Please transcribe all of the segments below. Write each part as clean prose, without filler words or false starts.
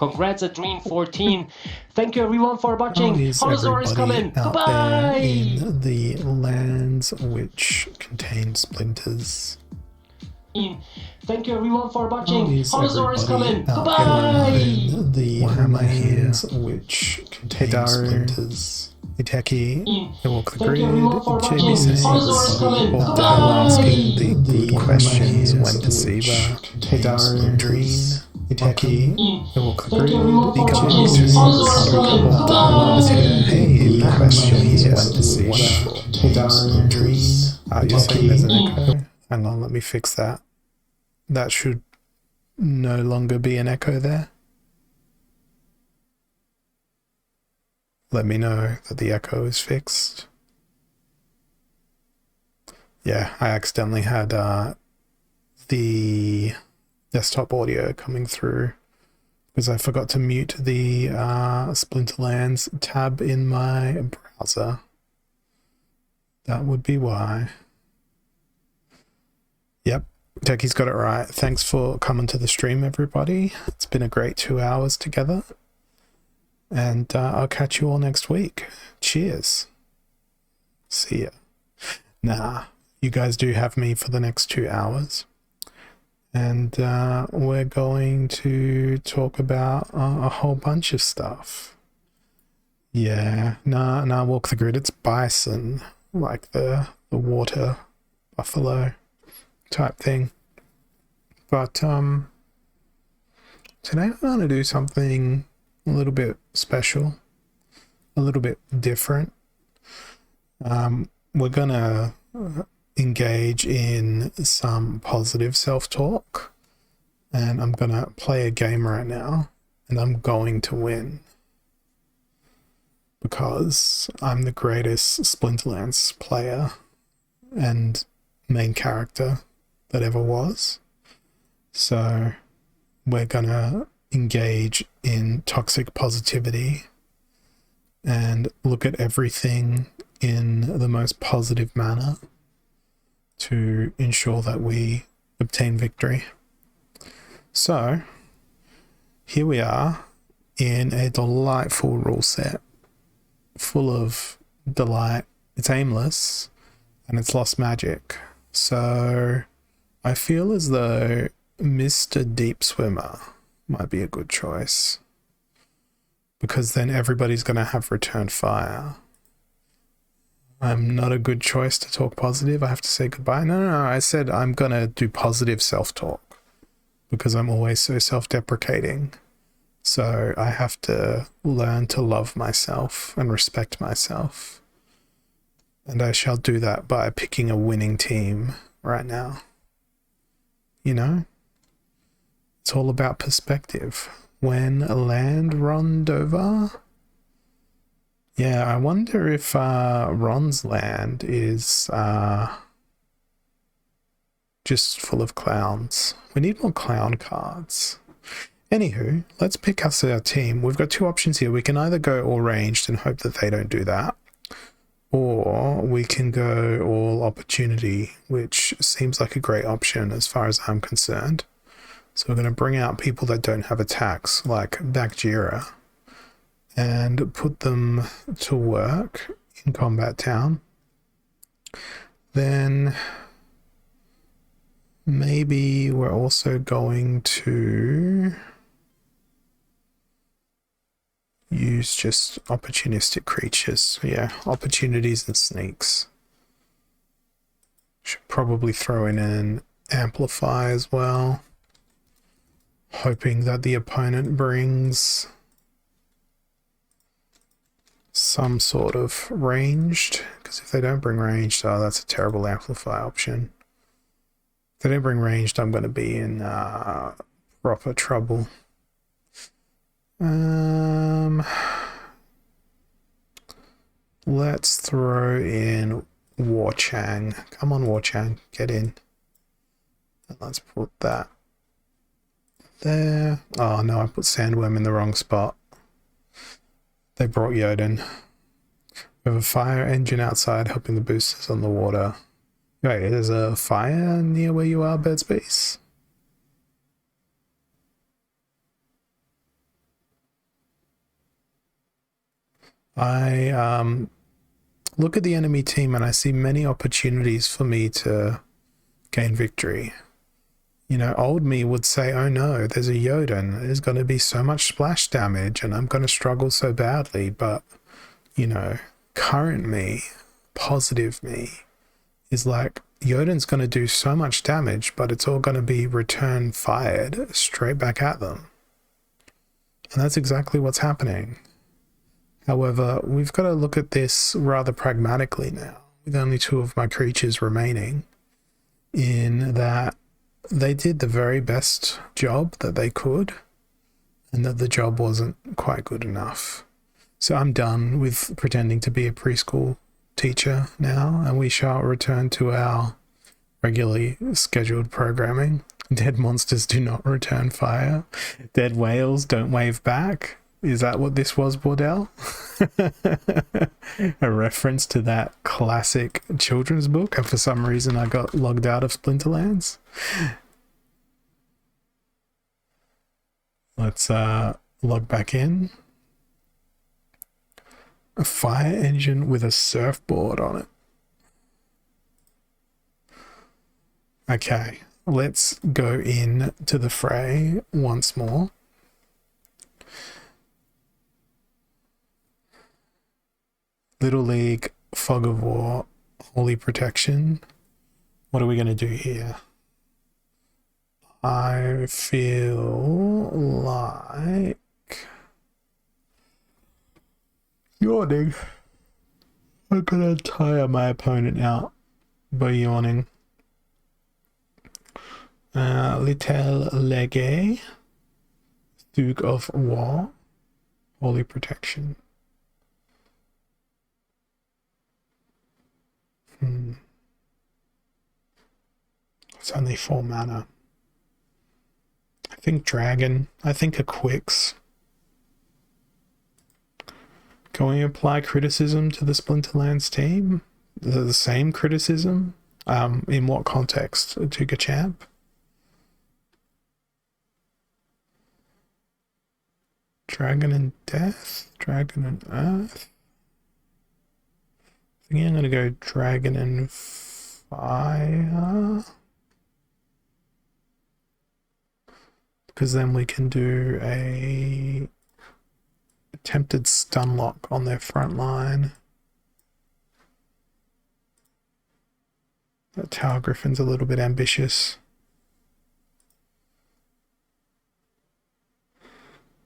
Congrats at Dream 14. Thank you everyone for watching. How is Holosaur is coming. everybody out Goodbye. there in the lands which contain splinters? Thank you everyone for How watching. is Holosaur is everybody coming. out Goodbye. there in the Why am I here? lands which contain splinters? Iteki, I walk the Thank you grid, everyone for watching. JB Holosaur is coming. saying, Goodbye. asking the good Why am I questions here? when Deceiver, Dreen, Iteki, I walk the Thank grid, you everyone for watching. JB Holosaur is says, coming. Goodbye. hey, Why am I questions here? when Deceiver, Dreen. Oh, you're saying there's an echo? Hang on, let me fix that. That should no longer be an echo there. Let me know that the echo is fixed. Yeah, I accidentally had the desktop audio coming through because I forgot to mute the Splinterlands tab in my browser. That would be why. Yep, Techie's got it right. Thanks for coming to the stream, everybody. It's been a great 2 hours together. And I'll catch you all next week. Cheers. See ya. Nah, you guys do have me for the next 2 hours. And we're going to talk about a whole bunch of stuff. Yeah, nah, walk the grid. It's bison, like the water buffalo type thing. But today I'm going to do something a little bit special, a little bit different. We're gonna engage in some positive self-talk, and I'm gonna play a game right now, and I'm going to win because I'm the greatest Splinterlands player and main character that ever was. So we're gonna engage in toxic positivity and look at everything in the most positive manner to ensure that we obtain victory. So here we are in a delightful rule set full of delight. It's aimless and it's lost magic. So I feel as though Mr. Deep Swimmer might be a good choice, because then everybody's going to have return fire. I'm not a good choice to talk positive. I have to say goodbye. No, I said I'm going to do positive self-talk because I'm always so self-deprecating. So I have to learn to love myself and respect myself. And I shall do that by picking a winning team right now. You know? It's all about perspective. When land runned over? Yeah, I wonder if Ron's land is just full of clowns. We need more clown cards. Anywho, let's pick us our team. We've got two options here. We can either go all ranged and hope that they don't do that, or we can go all opportunity, which seems like a great option as far as I'm concerned. So we're going to bring out people that don't have attacks, like Bakjira, and put them to work in Combat Town. Then maybe we're also going to use just opportunistic creatures. Yeah, opportunities and sneaks. Should probably throw in an amplify as well, hoping that the opponent brings some sort of ranged, because if they don't bring ranged, oh, that's a terrible amplify option. If they don't bring ranged, I'm going to be in proper trouble. Let's throw in Warchang. Come on, Warchang, get in. And let's put that there. Oh no, I put Sandworm in the wrong spot. They brought Yoden. We have a fire engine outside helping the boosters on the water. Wait, there's a fire near where you are, Bedspace? I look at the enemy team and I see many opportunities for me to gain victory. You know, old me would say, oh no, there's a Jotun. There's going to be so much splash damage and I'm going to struggle so badly. But, you know, current me, positive me, is like, Jotun's going to do so much damage, but it's all going to be return fired straight back at them. And that's exactly what's happening. However, we've got to look at this rather pragmatically now, with only 2 of my creatures remaining, in that they did the very best job that they could, and that the job wasn't quite good enough. So I'm done with pretending to be a preschool teacher now, and we shall return to our regularly scheduled programming. Dead monsters do not return fire. Dead whales don't wave back. Is that what this was, Bordell? A reference to that classic children's book, and for some reason I got logged out of Splinterlands. Let's log back in. A fire engine with a surfboard on it. Okay, let's go in to the fray once more. Little League, Fog of War, Holy Protection. What are we going to do here? I feel like yawning. I'm going to tire my opponent out by yawning. Little League, Duke of War, Holy Protection. It's only 4 mana. I think Dragon. I think a Quicks. Can we apply criticism to the Splinterlands team? The same criticism? In what context? To Gachamp? Dragon and Death? Dragon and Earth? I think I'm going to go Dragon and Fire. Because then we can do a attempted stun lock on their front line. That Tower Griffin's a little bit ambitious.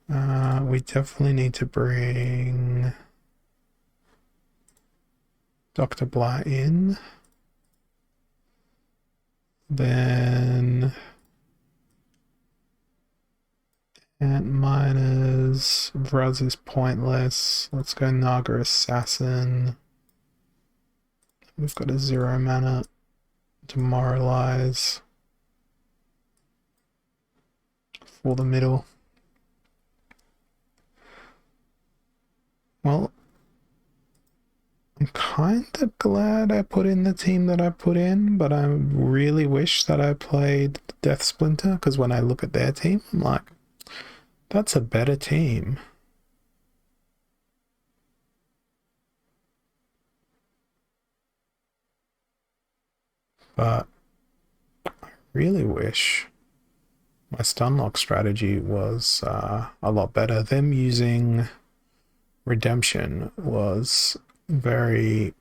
We definitely need to bring Dr. Blight in. Then Ant Miners, Vruz is pointless. Let's go Naga Assassin. We've got a 0 mana Demoralize for the middle. Well, I'm kind of glad I put in the team that I put in, but I really wish that I played Death Splinter, because when I look at their team, I'm like, that's a better team. But I really wish my Stunlock strategy was a lot better. Them using Redemption was very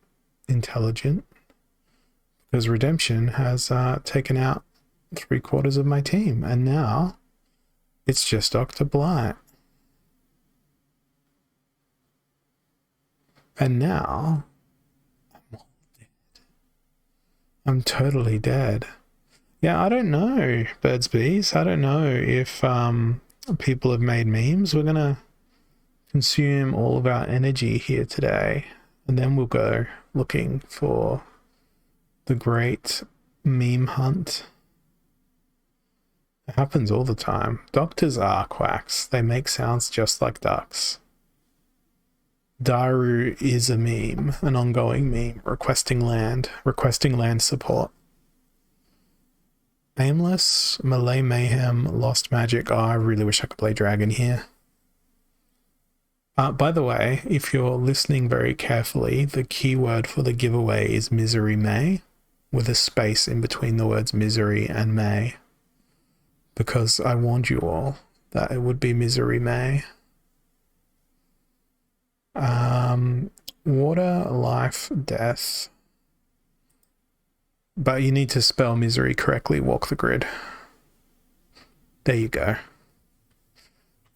intelligent, because Redemption has taken out 3/4 of my team, and now it's just Dr. Blight. And now I'm all dead. I'm totally dead. Yeah, I don't know, Birds Bees. I don't know if people have made memes. We're gonna consume all of our energy here today, and then we'll go looking for the great meme hunt. It happens all the time. Doctors are quacks. They make sounds just like ducks. Daru is a meme, an ongoing meme, requesting land support. Aimless, Melee Mayhem, Lost Magic. Oh, I really wish I could play Dragon here. By the way, if you're listening very carefully, the keyword for the giveaway is Misery May, with a space in between the words misery and May, because I warned you all that it would be Misery May. Water, life, death. But you need to spell misery correctly, walk the grid. There you go.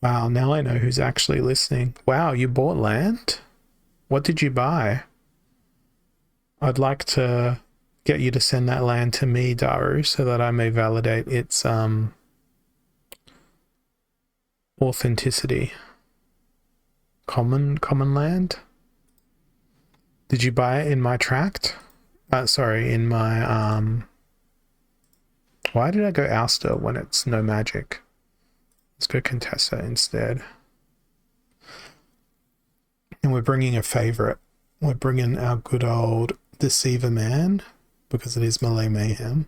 Wow, now I know who's actually listening. Wow, you bought land? What did you buy? I'd like to get you to send that land to me, Daru, so that I may validate its authenticity. Common land? Did you buy it in my tract? Sorry, in my why did I go Ouster when it's no magic? Let's go Contessa instead. And we're bringing a favorite. We're bringing our good old Deceiver Man, because it is Melee Mayhem.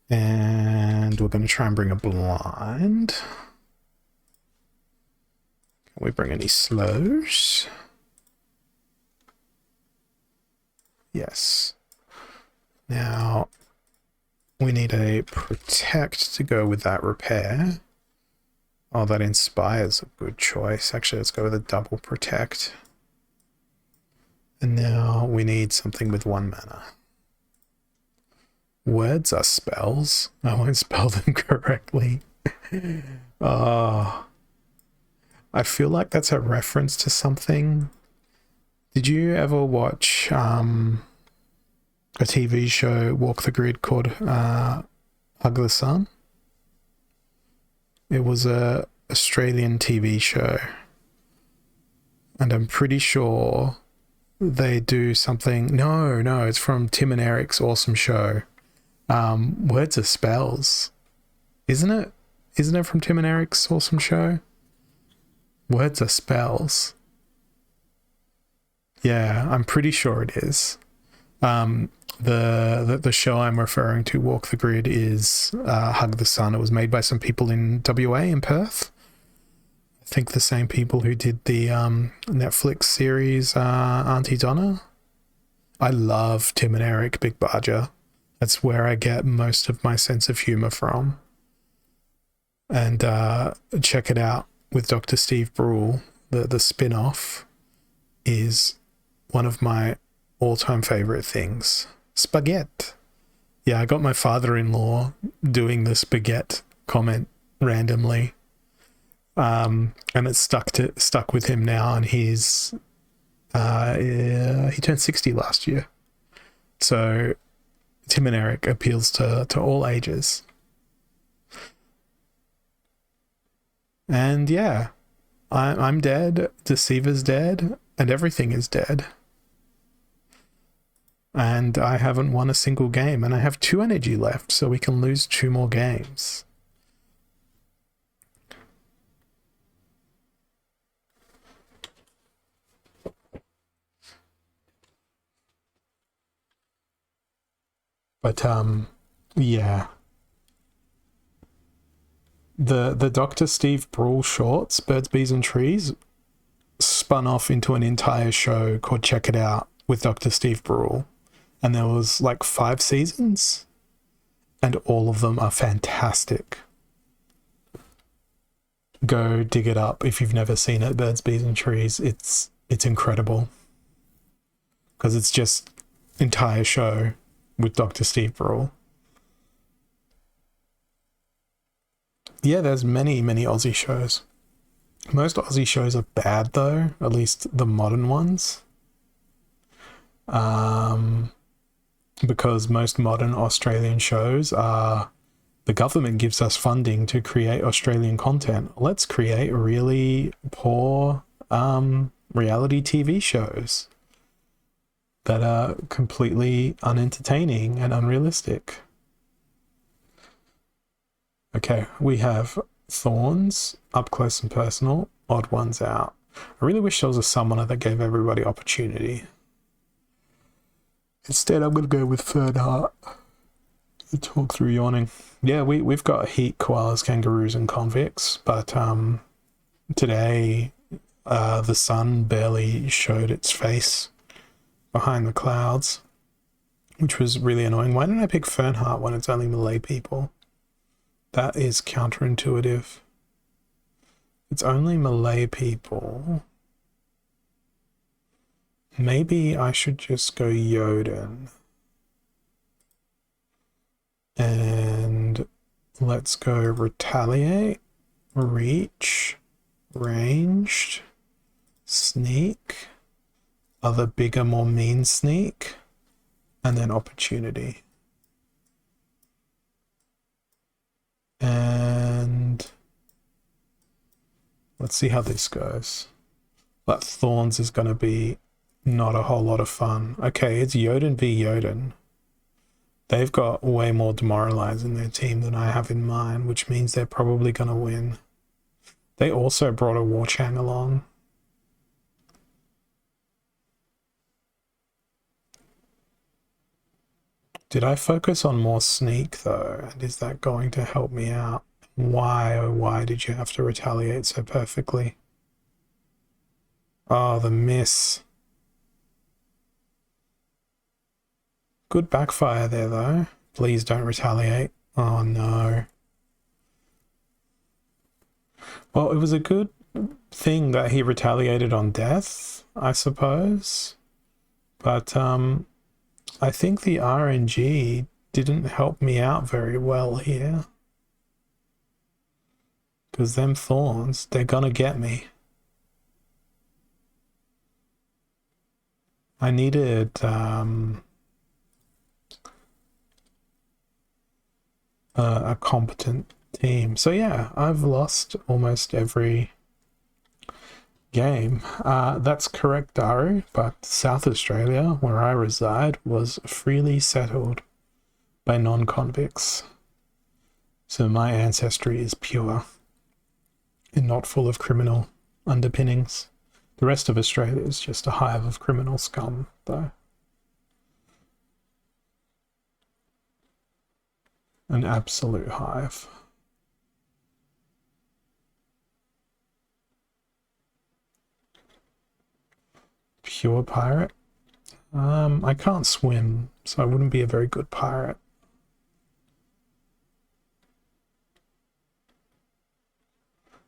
And we're going to try and bring a blind. Can we bring any slows? Yes. Now, we need a protect to go with that repair. Oh, that inspires a good choice. Actually, let's go with a double protect. And now we need something with 1 mana. Words are spells. I won't spell them correctly. Oh, I feel like that's a reference to something. Did you ever watch a TV show, Walk the Grid, called Hug the Sun? It was a Australian TV show, and I'm pretty sure they do something. No, it's from Tim and Eric's awesome show. Words are spells, isn't it? Isn't it from Tim and Eric's awesome show? Words are spells. Yeah, I'm pretty sure it is. The show I'm referring to, Walk the Grid, is Hug the Sun. It was made by some people in WA, in Perth. I think the same people who did the Netflix series Auntie Donna. I love Tim and Eric, Big Barger. That's where I get most of my sense of humor from. And check it out with Dr. Steve Brule. The spin-off is one of my all-time favorite things. Spaghetti. Yeah, I got my father-in-law doing the spaghetti comment randomly, and it stuck with him now, and he turned 60 last year. So Tim and Eric appeals to all ages. And yeah, I'm dead, Deceiver's dead, and everything is dead. And I haven't won a single game, and I have 2 energy left, so we can lose 2 more games. But yeah. The Dr. Steve Brule shorts, Birds, Bees and Trees, spun off into an entire show called Check It Out with Dr. Steve Brule. And there was like 5 seasons, and all of them are fantastic. Go dig it up if you've never seen it, Birds, Bees and Trees. It's incredible. Because it's just entire show with Dr. Steve Brule. Yeah, there's many Aussie shows. Most Aussie shows are bad though, at least the modern ones. Because most modern Australian shows are, the government gives us funding to create Australian content. Let's create really poor reality TV shows that are completely unentertaining and unrealistic. Okay, we have Thorns, Up Close and Personal, Odd Ones Out. I really wish there was a summoner that gave everybody opportunity. Instead, I'm going to go with Third Heart. Talk through yawning. Yeah, we've got heat, koalas, kangaroos, and convicts, but today the sun barely showed its face behind the clouds, which was really annoying. Why didn't I pick Fernheart when it's only melee people? That is counterintuitive. It's only melee people. Maybe I should just go Jotun. And let's go retaliate, reach, ranged, sneak, other bigger, more mean sneak, and then opportunity. And let's see how this goes. That Thorns is going to be not a whole lot of fun. Okay, it's Jotun v Jotun. They've got way more Demoralize in their team than I have in mine, which means they're probably going to win. They also brought a Warchang along. Did I focus on more sneak though? And is that going to help me out? Why, oh why did you have to retaliate so perfectly? Oh, the miss. Good backfire there though. Please don't retaliate. Oh no. Well, it was a good thing that he retaliated on death, I suppose. But I think the RNG didn't help me out very well here. Because them Thorns, they're gonna get me. I needed a competent team. So yeah, I've lost almost every game. That's correct, Daru, but South Australia, where I reside, was freely settled by non-convicts. So my ancestry is pure and not full of criminal underpinnings. The rest of Australia is just a hive of criminal scum, though. An absolute hive. Pure pirate? I can't swim, so I wouldn't be a very good pirate.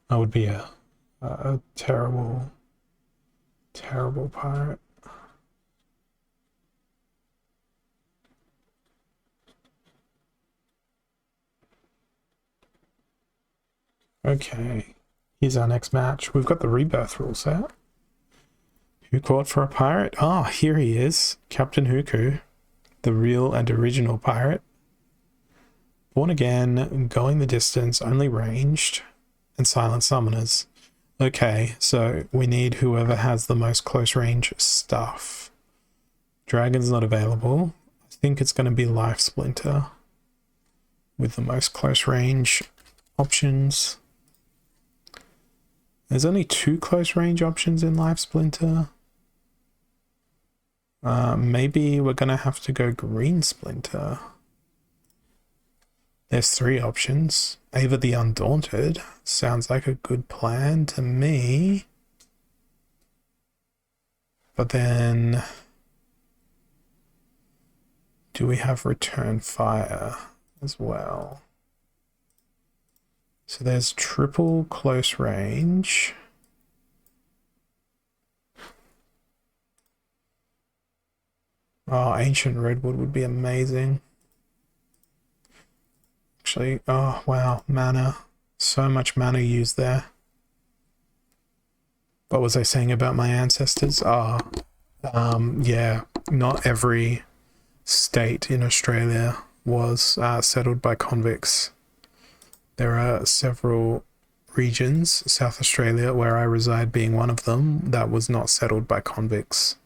I would be a terrible, terrible pirate. Okay, here's our next match. We've got the rebirth rule set. Who caught for a pirate? Ah, oh, here he is, Captain Huku, the real and original pirate. Born again, going the distance, only ranged, and silent summoners. Okay, so we need whoever has the most close range stuff. Dragon's not available. I think it's going to be Life Splinter with the most close range options. There's only 2 close range options in Life Splinter. Maybe we're going to have to go Green Splinter. There's 3 options. Ava the Undaunted sounds like a good plan to me. But then, do we have Return Fire as well? So there's triple close range. Oh, Ancient Redwood would be amazing. Actually, oh wow, mana. So much mana used there. What was I saying about my ancestors? Yeah, not every state in Australia was settled by convicts. There are several regions, South Australia, where I reside being one of them, that was not settled by convicts.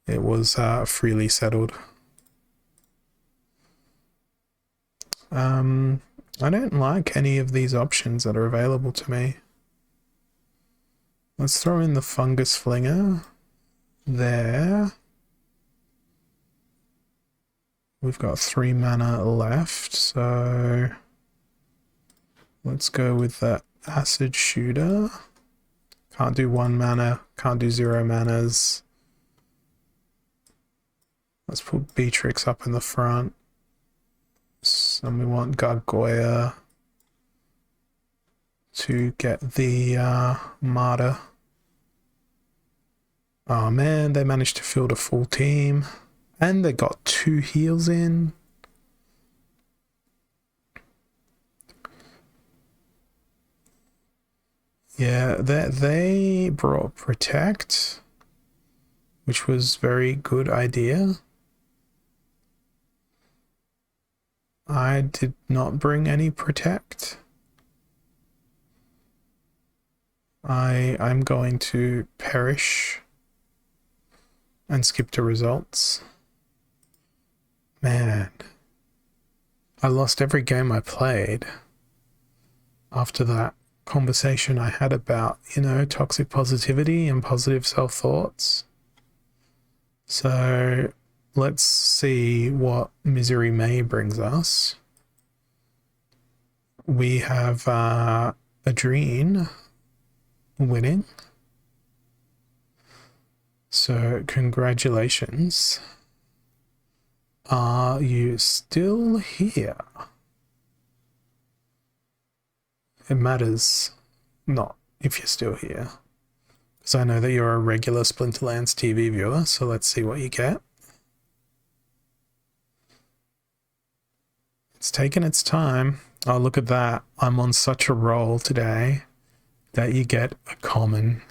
It was freely settled. I don't like any of these options that are available to me. Let's throw in the Fungus Flinger there. We've got 3 mana left, so let's go with that acid shooter. Can't do 1 mana, can't do 0 manas. Let's put Beatrix up in the front. And we want Gargoyle to get the Martyr. Oh man, they managed to field a full team. And they got 2 heals in. Yeah, they brought Protect, which was very good idea. I did not bring any Protect. I'm going to perish and skip to results. Man, I lost every game I played after that conversation I had about, you know, toxic positivity and positive self-thoughts. So let's see what Misery May brings us. We have Adrene winning. So congratulations. Are you still here? It matters not if you're still here, because I know that you're a regular Splinterlands TV viewer, so let's see what you get. It's taken its time. Oh, look at that. I'm on such a roll today that you get a common.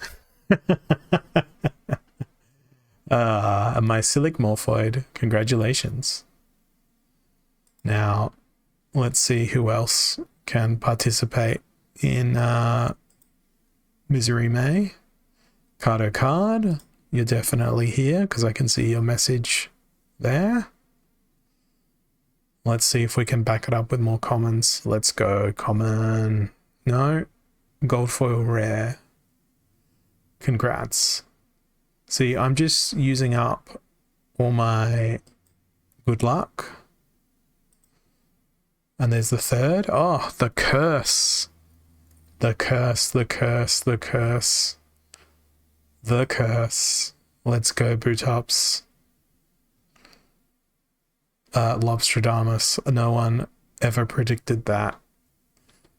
A mycelic morphoid. Congratulations. Now, let's see who else can participate in Misery May. Cardo Card, you're definitely here because I can see your message there. Let's see if we can back it up with more commons. Let's go. Common. No. Gold foil rare. Congrats. See, I'm just using up all my good luck. And there's the third. Oh, the curse. The curse, the curse, the curse. The curse. Let's go, Bootops. Lobstradamus. No one ever predicted that.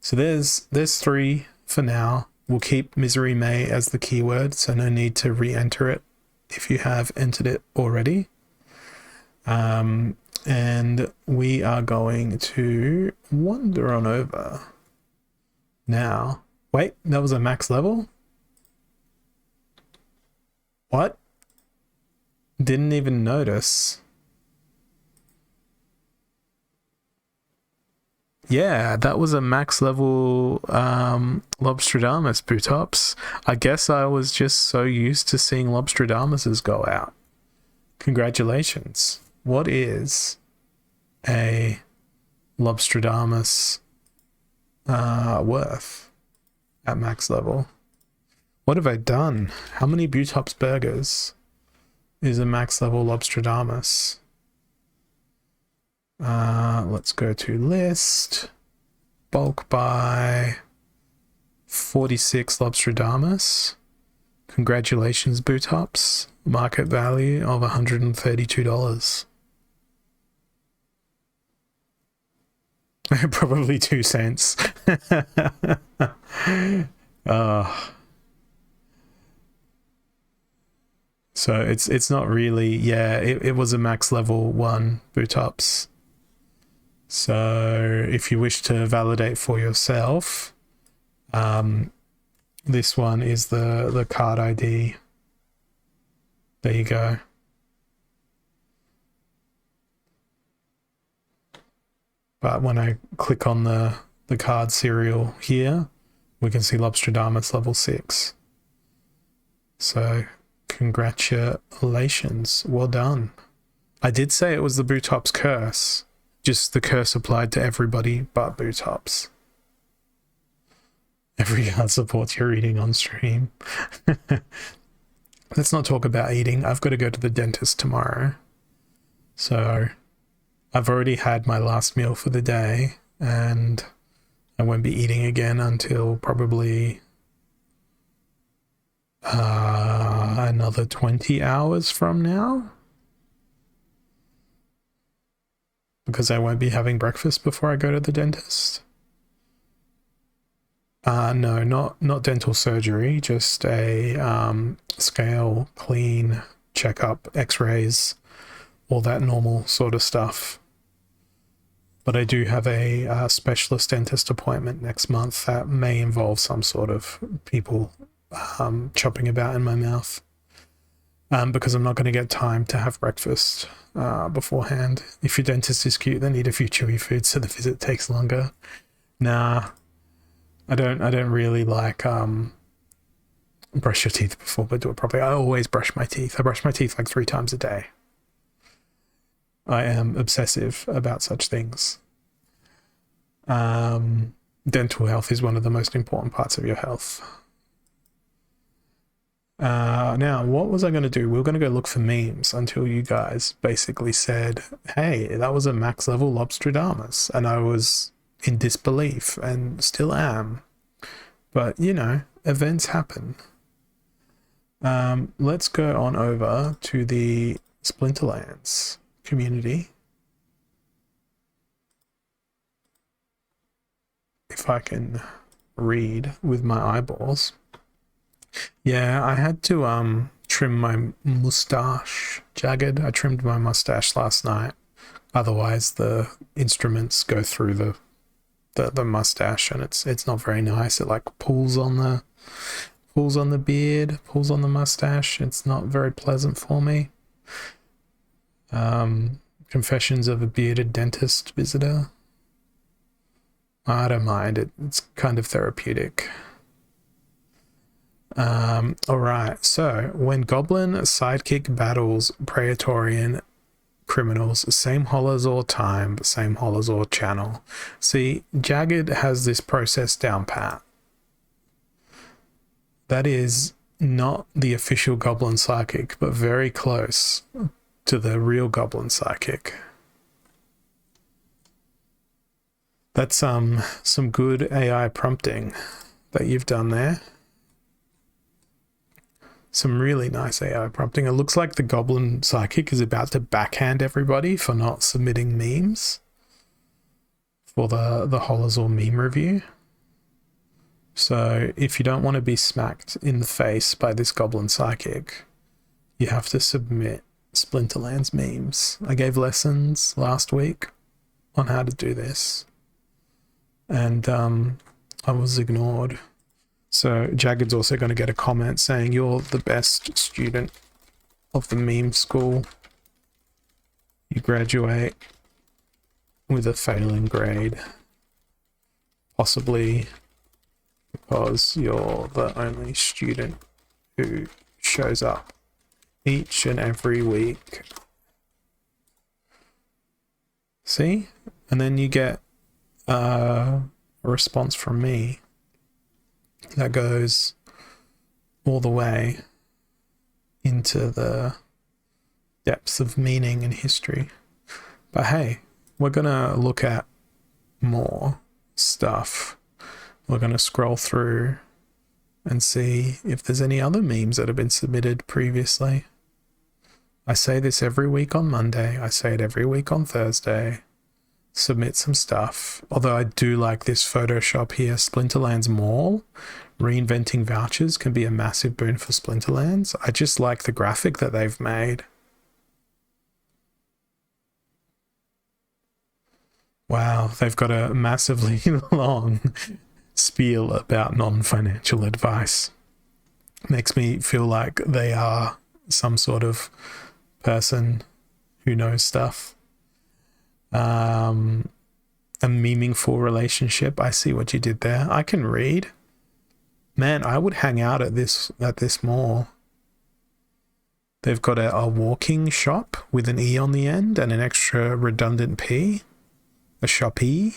So there's 3 for now. We'll keep Misery May as the keyword, so no need to re-enter it if you have entered it already. And we are going to wander on over now. Wait, that was a max level? What? Didn't even notice. Yeah, that was a max level Lobstradamus, Bootops. I guess I was just so used to seeing Lobstradamuses go out. Congratulations. What is a Lobstradamus worth at max level? What have I done? How many Bootops burgers is a max level Lobstradamus? Let's go to list. Bulk buy 46 Lobstradamus. Congratulations, Bootops. Market value of $132. Probably 2 cents. So it's not really, yeah, it was a max level 1 Bootops. So if you wish to validate for yourself, this one is the card ID. There you go. But when I click on the card serial here, we can see Lobstradamus level 6. So congratulations, well done. I did say it was the Bootops curse. Just the curse applied to everybody but Bootops. Every card supports your eating on stream. Let's not talk about eating. I've got to go to the dentist tomorrow. So I've already had my last meal for the day and I won't be eating again until probably another 20 hours from now, because I won't be having breakfast before I go to the dentist. No, not dental surgery, just a scale, clean, checkup, x-rays, all that normal sort of stuff. But I do have a specialist dentist appointment next month that may involve some sort of people chopping about in my mouth, because I'm not going to get time to have breakfast beforehand. If your dentist is cute, they need a few chewy foods so the visit takes longer. Nah, I don't really like brush your teeth before, but do it properly. I always brush my teeth. I brush my teeth like 3 times a day. I am obsessive about such things. Dental health is one of the most important parts of your health. Now, what was I going to do? We were going to go look for memes until you guys basically said, hey, that was a max level Lobstradamus. And I was in disbelief and still am. But, you know, events happen. Let's go on over to the Splinterlands community. If I can read with my eyeballs. Yeah, I had to trim my mustache. Jagged. I trimmed my mustache last night. Otherwise the instruments go through the mustache, and it's not very nice. It like pulls on the beard, pulls on the mustache. It's not very pleasant for me. Confessions of a bearded dentist visitor. I don't mind it. It's kind of therapeutic. Alright, so when Goblin sidekick battles Praetorian criminals, same Holozor time, same Holozor channel. See, Jagged has this process down pat. That is not the official Goblin psychic, but very close to the real Goblin psychic. That's some good AI prompting that you've done there. Some really nice AI prompting. It looks like the Goblin Psychic is about to backhand everybody for not submitting memes for the Holozor meme review. So if you don't want to be smacked in the face by this Goblin Psychic, you have to submit Splinterlands memes. I gave lessons last week on how to do this, and I was ignored. So Jagged's also going to get a comment saying, you're the best student of the meme school. You graduate with a failing grade. Possibly because you're the only student who shows up each and every week. See? And then you get a response from me that goes all the way into the depths of meaning and history. But hey, we're gonna look at more stuff. We're gonna scroll through and see if there's any other memes that have been submitted previously. I say this every week on Monday. I say it every week on Thursday. Submit some stuff. Although I do like this Photoshop here, Splinterlands Mall. Reinventing vouchers can be a massive boon for Splinterlands. I just like the graphic that they've made. Wow, they've got a massively long spiel about non-financial advice. Makes me feel like they are some sort of person who knows stuff. A meaningful relationship. I see what you did there. I can read. Man, I would hang out at this mall. They've got a walking shop with an E on the end and an extra redundant P. A shoppy.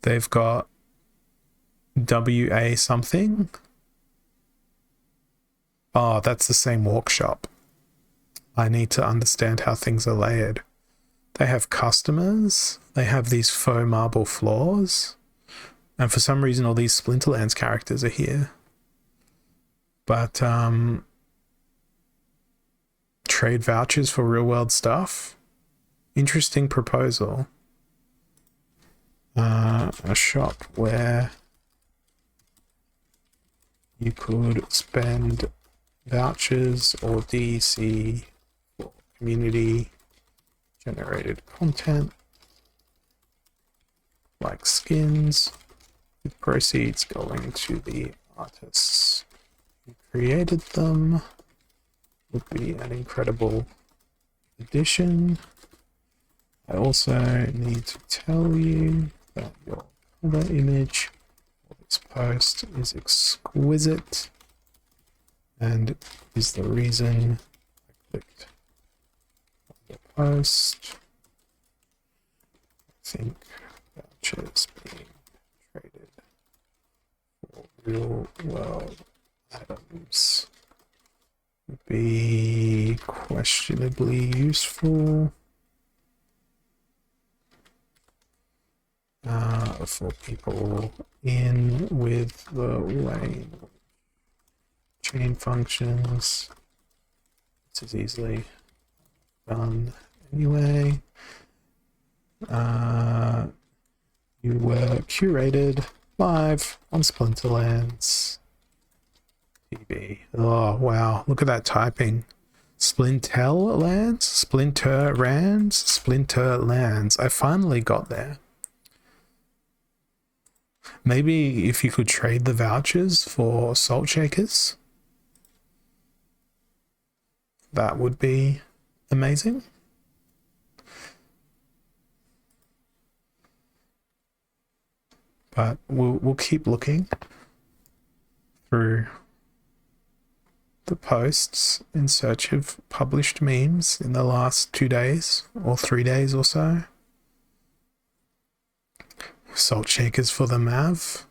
They've got WA something. Oh, that's the same walk shop. I need to understand how things are layered. They have customers. They have these faux marble floors. And for some reason, all these Splinterlands characters are here. But trade vouchers for real world stuff. Interesting proposal. A shop where you could spend vouchers or DC for community generated content like skins, with proceeds going to the artists who created them. Would be an incredible addition. I also need to tell you that your cover image for this post is exquisite and is the reason I clicked on the post. I think vouchers being traded for real world items would be questionably useful for people in with the Wayne chain functions. This is easily done anyway. You were curated live on Splinterlands TV. Oh wow, look at that typing. Splinterlands? Splinterlands. I finally got there. Maybe if you could trade the vouchers for salt shakers, that would be amazing. But we'll keep looking through the posts in search of published memes in the last 2 days or 3 days or so. Salt shakers for the Mav,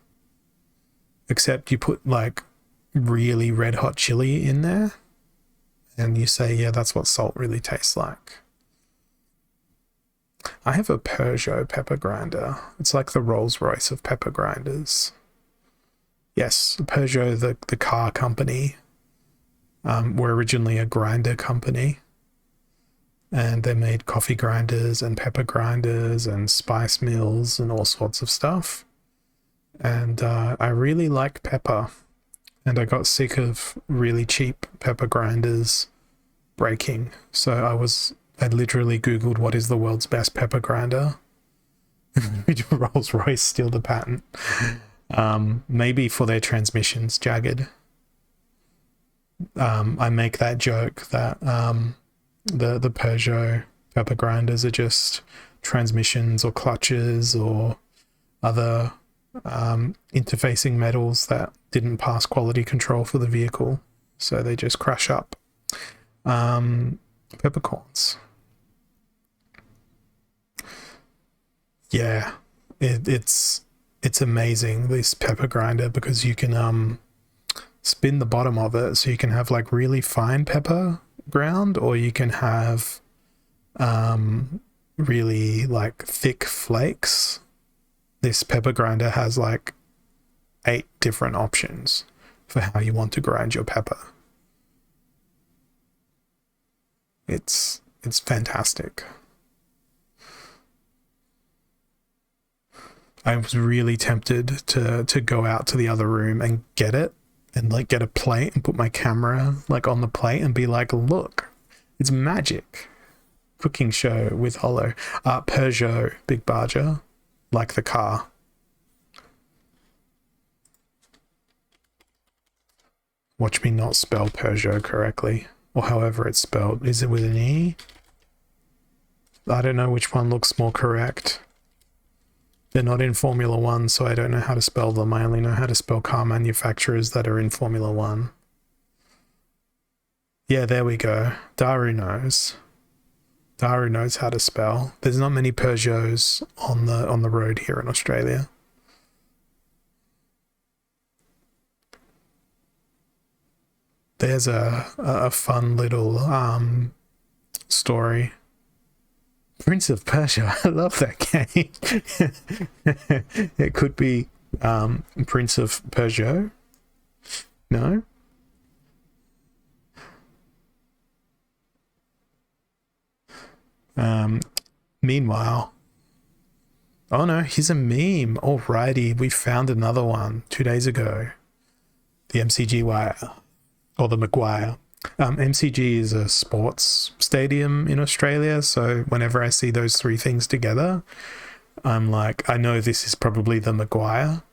except you put like really red hot chili in there and you say, yeah, that's what salt really tastes like. I have a Peugeot pepper grinder. It's like the Rolls Royce of pepper grinders. Yes, Peugeot, the car company, were originally a grinder company, and they made coffee grinders and pepper grinders and spice mills and all sorts of stuff. And I really like pepper, and I got sick of really cheap pepper grinders breaking. So I literally Googled what is the world's best pepper grinder. Rolls Royce steal the patent. Maybe for their transmissions jagged. I make that joke that the Peugeot pepper grinders are just transmissions or clutches or other interfacing metals that didn't pass quality control for the vehicle, so they just crush up peppercorns. Yeah, it's amazing, this pepper grinder, because you can spin the bottom of it so you can have like really fine pepper ground, or you can have really like thick flakes. This pepper grinder has like 8 different options for how you want to grind your pepper. It's fantastic. I was really tempted to go out to the other room and get it and like get a plate and put my camera like on the plate and be like, look, it's magic. Cooking show with Hollow. Peugeot Big Barger, like the car. Watch me not spell Peugeot correctly, or however it's spelled. Is it with an E? I don't know which one looks more correct. They're not in Formula One, so I don't know how to spell them. I only know how to spell car manufacturers that are in Formula One. Yeah, there we go. Daru knows. Daru knows how to spell. There's not many Peugeots on the road here in Australia. There's a fun little story. Prince of Persia. I love that game. It could be Prince of Peugeot? No? Meanwhile... Oh no, he's a meme. Alrighty, we found another one 2 days ago. The MCG wire. Or the Maguire. MCG is a sports stadium in Australia, so whenever I see those three things together, I'm like, I know this is probably the Maguire,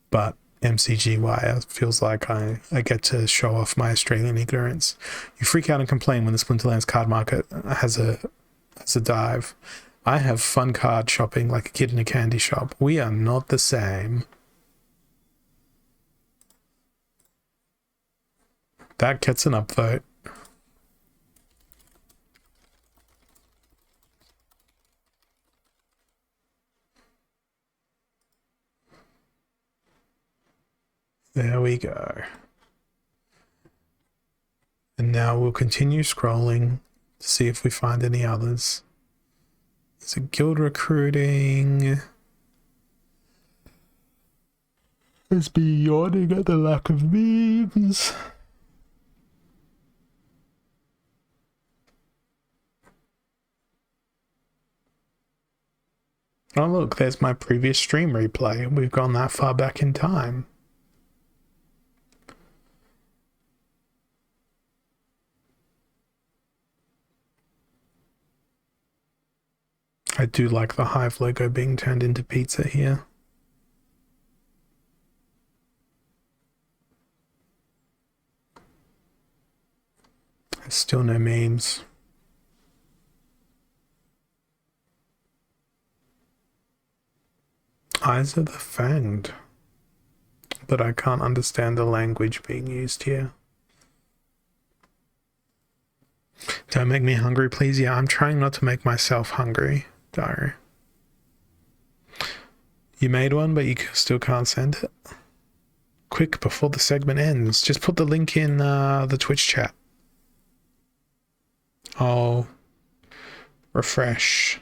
but MCG wire feels like I get to show off my Australian ignorance. You freak out and complain when the Splinterlands card market has a dive. I have fun card shopping like a kid in a candy shop. We are not the same. That gets an upvote. There we go. And now we'll continue scrolling to see if we find any others. There's a guild recruiting. It's be yawning at the lack of memes. Oh look, there's my previous stream replay. We've gone that far back in time. I do like the Hive logo being turned into pizza here. There's still no memes. Eyes of the Fanged. But I can't understand the language being used here. Don't make me hungry, please. Yeah, I'm trying not to make myself hungry. Diary. You made one, but you still can't send it. Quick, before the segment ends, just put the link in the Twitch chat. I'll refresh.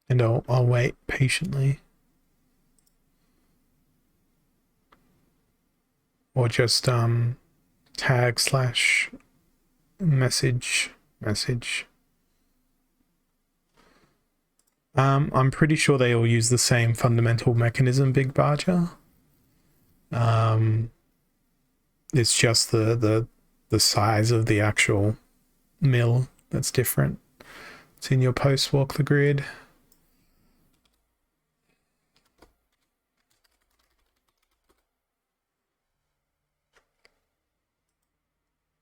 And I'll wait patiently. Or just tag / message. I'm pretty sure they all use the same fundamental mechanism, Big Barger. It's just the size of the actual mill that's different. It's in your post, Walk the Grid.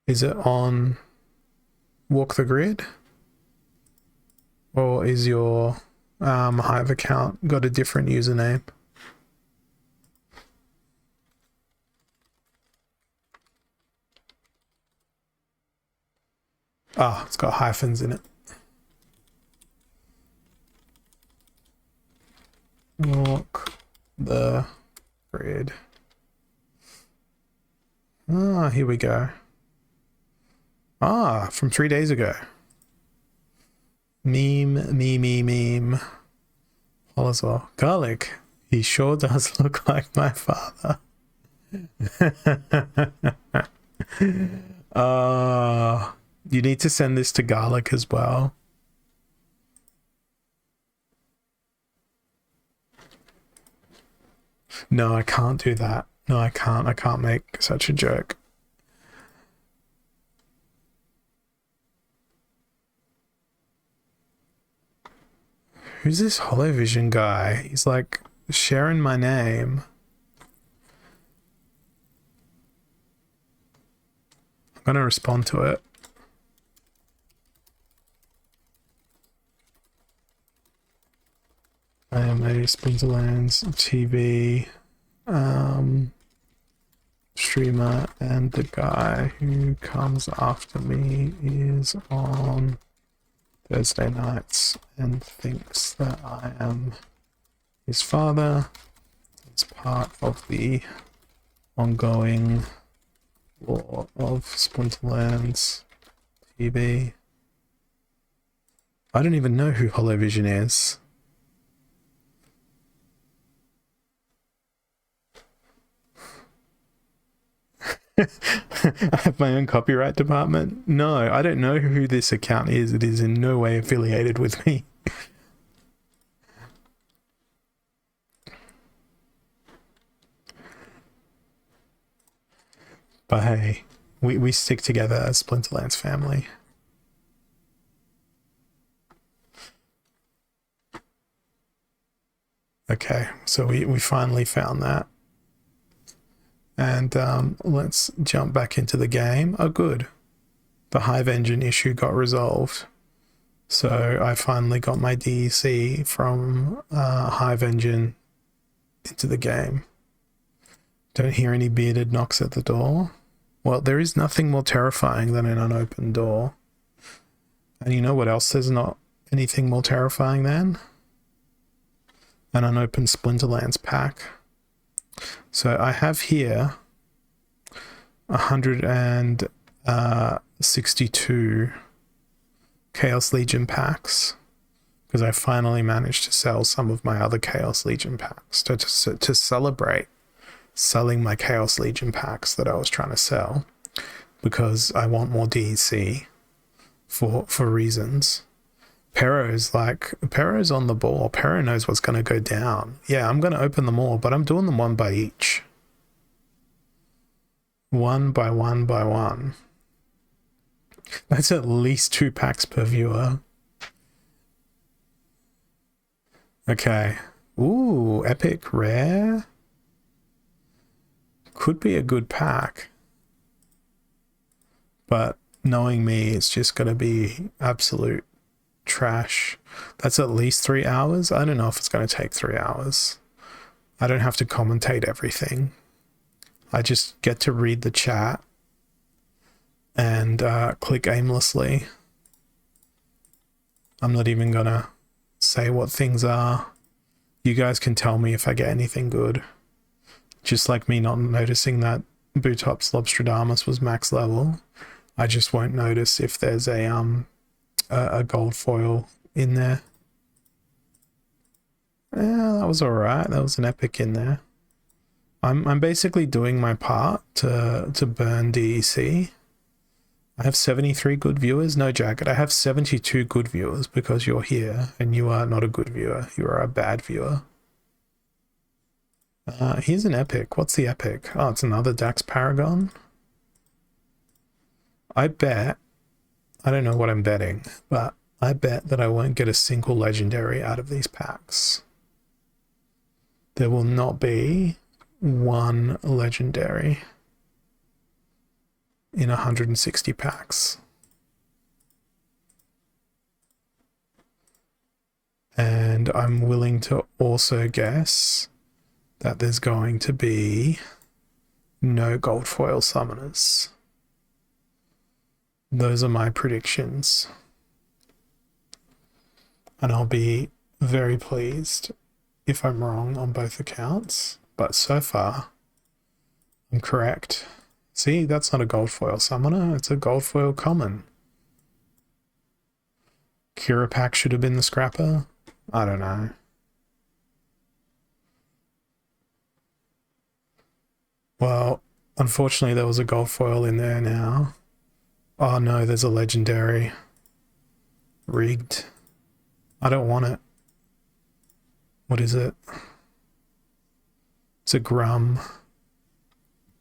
Is it on Walk the Grid? Or is your Hive account got a different username? Ah, it's got hyphens in it. Walk the Grid. Ah, here we go. Ah, from 3 days ago. Meme. All as well. Garlic. He sure does look like my father. You need to send this to Garlic as well. No, I can't do that. No, I can't. I can't make such a joke. Who's this Holovision guy? He's like sharing my name. I'm gonna respond to it. I am a Splinterlands TV streamer, and the guy who comes after me is on Thursday nights and thinks that I am his father. It's part of the ongoing Lore of Splinterlands TV. I don't even know who Holovision is. I have my own copyright department. No, I don't know who this account is. It is in no way affiliated with me. But hey, we stick together as Splinterlands family. Okay, so we finally found that. And let's jump back into the game. Oh, good. The Hive engine issue got resolved. So I finally got my DEC from Hive engine into the game. Don't hear any bearded knocks at the door. Well, there is nothing more terrifying than an unopened door. And you know what else there's not anything more terrifying than? An unopened Splinterlands pack. So I have here 162 Chaos Legion packs, because I finally managed to sell some of my other Chaos Legion packs to celebrate selling my Chaos Legion packs that I was trying to sell, because I want more DEC for reasons. Pero's on the ball. Pero knows what's going to go down. Yeah, I'm going to open them all, but I'm doing them one by each. One by one by one. That's at least 2 packs per viewer. Okay. Ooh, epic rare. Could be a good pack. But knowing me, it's just going to be absolute trash. That's at least 3 hours. I don't know if it's going to take 3 hours. I don't have to commentate everything. I just get to read the chat and click aimlessly. I'm not even gonna say what things are. You guys can tell me if I get anything good. Just like me not noticing that Butops Lobstradamus was max level, I just won't notice if there's a gold foil in there. Yeah, that was alright. That was an epic in there. I'm basically doing my part to burn DEC. I have 73 good viewers. No, Jacket, I have 72 good viewers because you're here and you are not a good viewer. You are a bad viewer. Here's an epic. What's the epic? Oh, it's another Dax Paragon. I bet, I don't know what I'm betting, but I bet that I won't get a single legendary out of these packs. There will not be one legendary in 160 packs. And I'm willing to also guess that there's going to be no gold foil summoners. Those are my predictions. And I'll be very pleased if I'm wrong on both accounts. But so far, I'm correct. See, that's not a gold foil summoner, it's a gold foil common. Kira pack should have been the scrapper. I don't know. Well, unfortunately there was a gold foil in there now. Oh no, there's a legendary. Rigged. I don't want it. What is it? It's a Grum.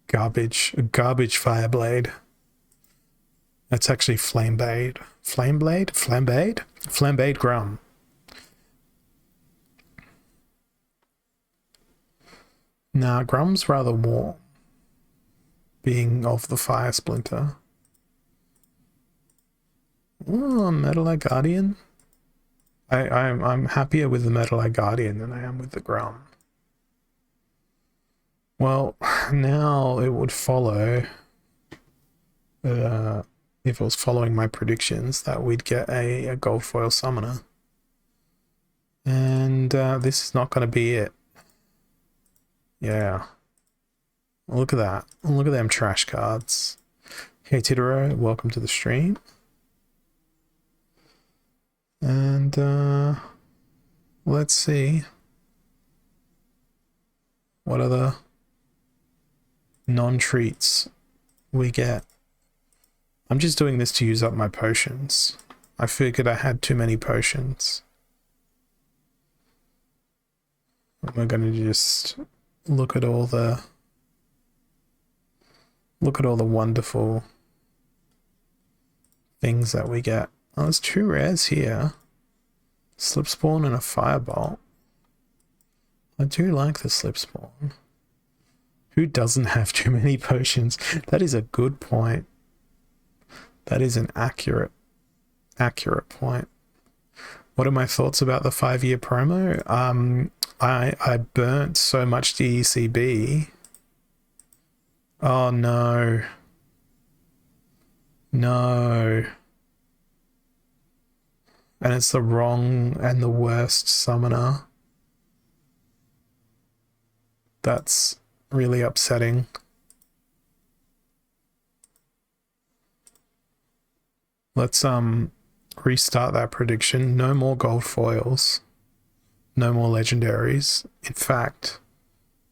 Garbage. A garbage Fireblade. That's actually Flameblade. Flameblade? Flambade? Flambade Grum. Nah, Grum's rather warm. Being of the Fire Splinter. Oh, Metal Eye Guardian. I'm happier with the Metal Eye Guardian than I am with the Grum. Well, now it would follow, if it was following my predictions, that we'd get a gold foil summoner. And this is not going to be it. Yeah. Look at that. Look at them trash cards. Hey Titaro, welcome to the stream. And let's see what other non-treats we get. I'm just doing this to use up my potions. I figured I had too many potions. We're gonna just look at all the wonderful things that we get. Oh, there's 2 rares here. Slip spawn and a firebolt. I do like the slip spawn. Who doesn't have too many potions? That is a good point. That is an accurate point. What are my thoughts about the 5-year promo? I burnt so much DECB. Oh no. No. And it's the wrong and the worst summoner. That's really upsetting. Let's restart that prediction. No more gold foils. No more legendaries. In fact,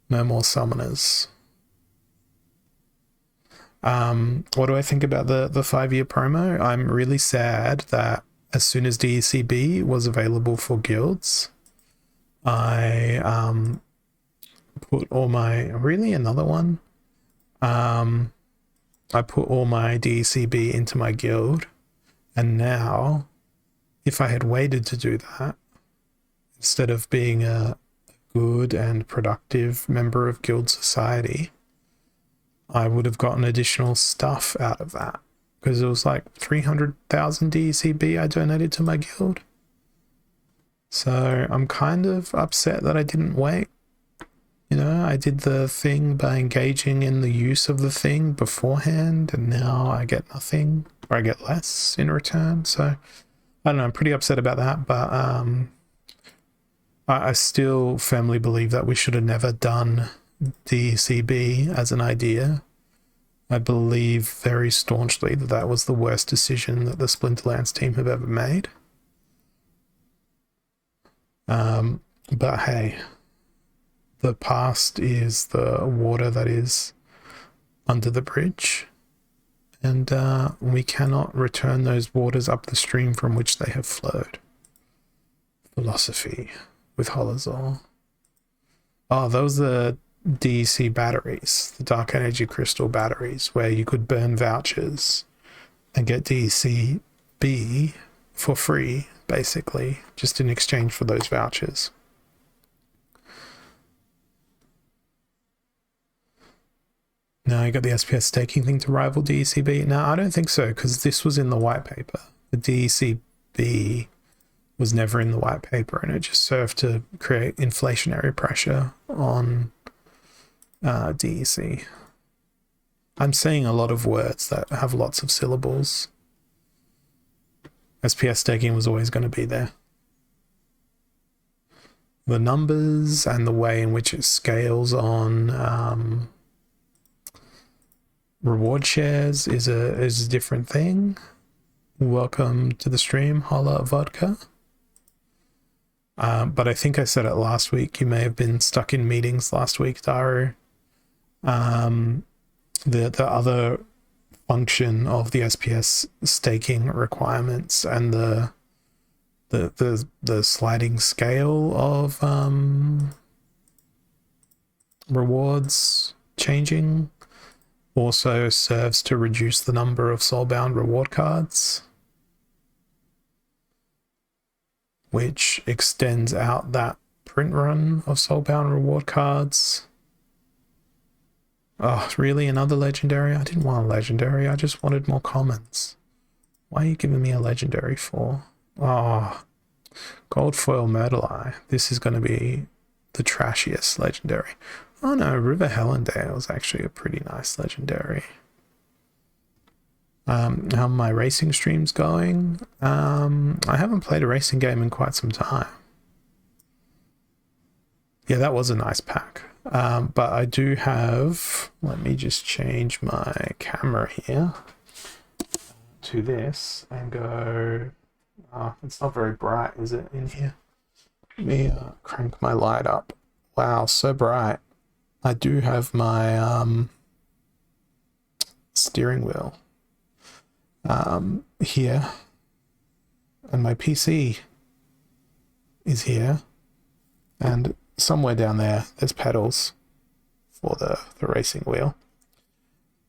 no more summoners. What do I think about the 5-year promo? I'm really sad that as soon as DECB was available for guilds, I put all my... Really? Another one? I put all my DECB into my guild, and now, if I had waited to do that, instead of being a good and productive member of guild society, I would have gotten additional stuff out of that, because it was like 300,000 DECB I donated to my guild. So I'm kind of upset that I didn't wait. You know, I did the thing by engaging in the use of the thing beforehand, and now I get nothing, or I get less in return. So I don't know, I'm pretty upset about that, but I still firmly believe that we should have never done DCB as an idea. I believe very staunchly that that was the worst decision that the Splinterlands team have ever made. But hey, the past is the water that is under the bridge, and we cannot return those waters up the stream from which they have flowed. Philosophy with Holozor. Oh, those are DC batteries, the Dark Energy Crystal batteries, where you could burn vouchers and get DCB for free, basically, just in exchange for those vouchers. Now you got the SPS staking thing to rival DECB. No, I don't think so, because this was in the white paper. The DECB was never in the white paper, and it just served to create inflationary pressure on DEC. I'm saying a lot of words that have lots of syllables. SPS staking was always going to be there. The numbers and the way in which it scales on reward shares is a different thing. Welcome to the stream, Holla Vodka. But I think I said it last week. You may have been stuck in meetings last week, Daru. The other function of the SPS staking requirements and the sliding scale of rewards changing also serves to reduce the number of soulbound reward cards, which extends out that print run of soulbound reward cards. Oh, really? Another legendary? I didn't want a legendary. I just wanted more commons. Why are you giving me a legendary for? Oh, gold foil Myrtle. This is going to be the trashiest legendary. Oh no, River Helendale is actually a pretty nice legendary. How are my racing streams going? I haven't played a racing game in quite some time. Yeah, that was a nice pack. But I do have, let me just change my camera here to this and go, it's not very bright, is it, in here? Let me crank my light up. Wow, so bright. I do have my steering wheel here, and my PC is here, and somewhere down there's pedals for the racing wheel.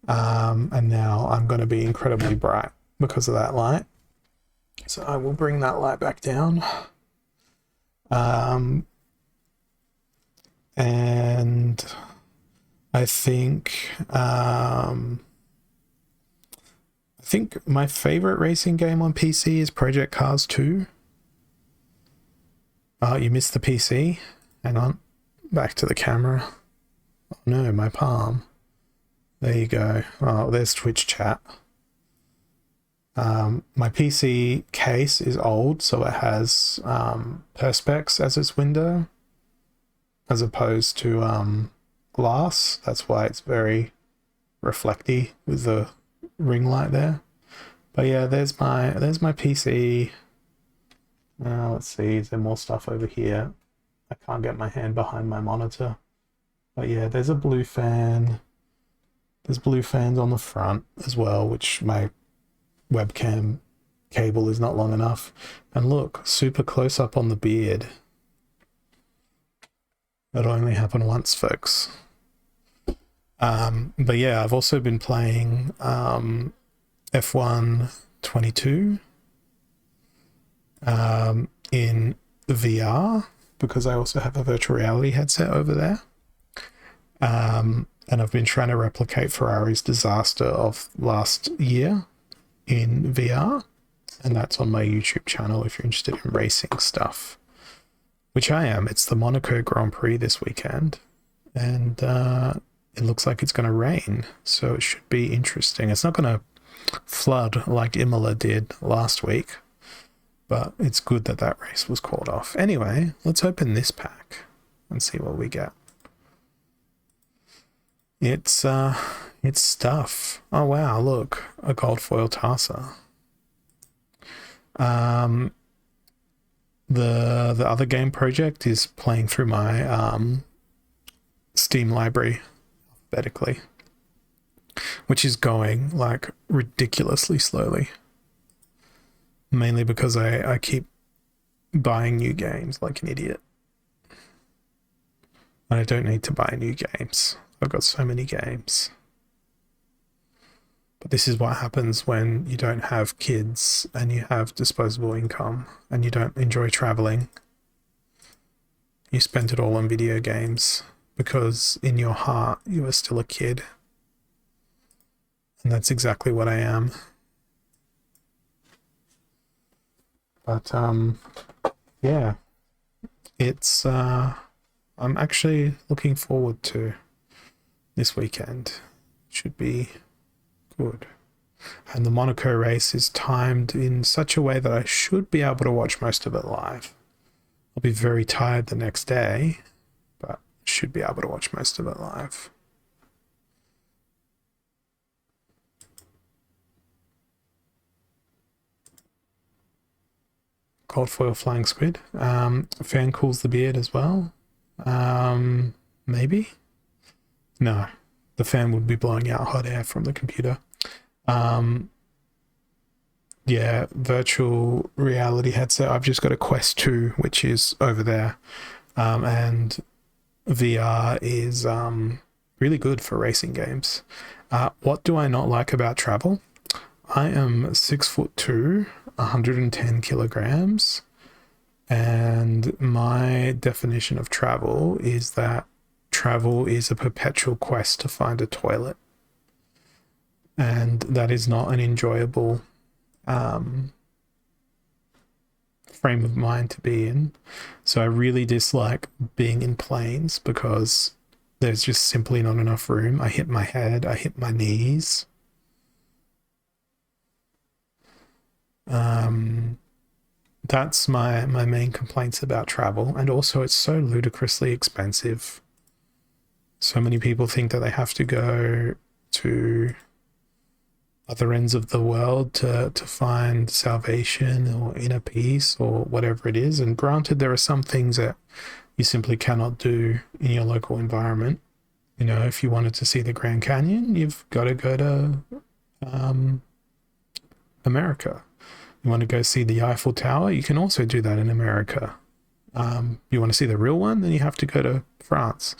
And now I'm going to be incredibly bright because of that light. So I will bring that light back down. And I think my favorite racing game on PC is Project Cars 2. Oh, you missed the PC? Hang on. Back to the camera. Oh no, my palm. There you go. Oh, there's Twitch chat. My PC case is old, so it has Perspex as its window, as opposed to glass. That's why it's very reflecty with the ring light there. But yeah, there's my PC. Let's see, is there more stuff over here? I can't get my hand behind my monitor. But yeah, there's a blue fan. There's blue fans on the front as well, which my webcam cable is not long enough. And look, super close up on the beard. That'll only happen once, folks. But yeah, I've also been playing F1 22 in VR, because I also have a virtual reality headset over there. And I've been trying to replicate Ferrari's disaster of last year in VR. And that's on my YouTube channel if you're interested in racing stuff, which I am. It's the Monaco Grand Prix this weekend. And it looks like it's going to rain, so it should be interesting. It's not going to flood like Imola did last week, but it's good that that race was called off. Anyway, let's open this pack and see what we get. It's stuff. Oh wow, look, a gold foil Tarsa. The other game project is playing through my Steam library alphabetically, which is going like ridiculously slowly. Mainly because I keep buying new games like an idiot. And I don't need to buy new games. I've got so many games. But this is what happens when you don't have kids and you have disposable income and you don't enjoy traveling. You spend it all on video games because in your heart you are still a kid. And that's exactly what I am. But yeah, it's I'm actually looking forward to this weekend. Should be good. And the Monaco race is timed in such a way that I should be able to watch most of it live. I'll be very tired the next day, but should be able to watch most of it live. Gold foil flying squid. Fan cools the beard as well. Maybe? No. The fan would be blowing out hot air from the computer. Yeah, virtual reality headset. I've just got a Quest 2, which is over there. And VR is really good for racing games. What do I not like about travel? I am 6'2", 110 kilograms, and my definition of travel is that travel is a perpetual quest to find a toilet, and that is not an enjoyable frame of mind to be in. So I really dislike being in planes because there's just simply not enough room. I hit my head, I hit my knees. That's my main complaints about travel, and also it's so ludicrously expensive. So many people think that they have to go to other ends of the world to find salvation or inner peace or whatever it is. And granted, there are some things that you simply cannot do in your local environment. You know, if you wanted to see the Grand Canyon, you've got to go to America. You want to go see the Eiffel Tower, you can also do that in America. You want to see the real one, then you have to go to France.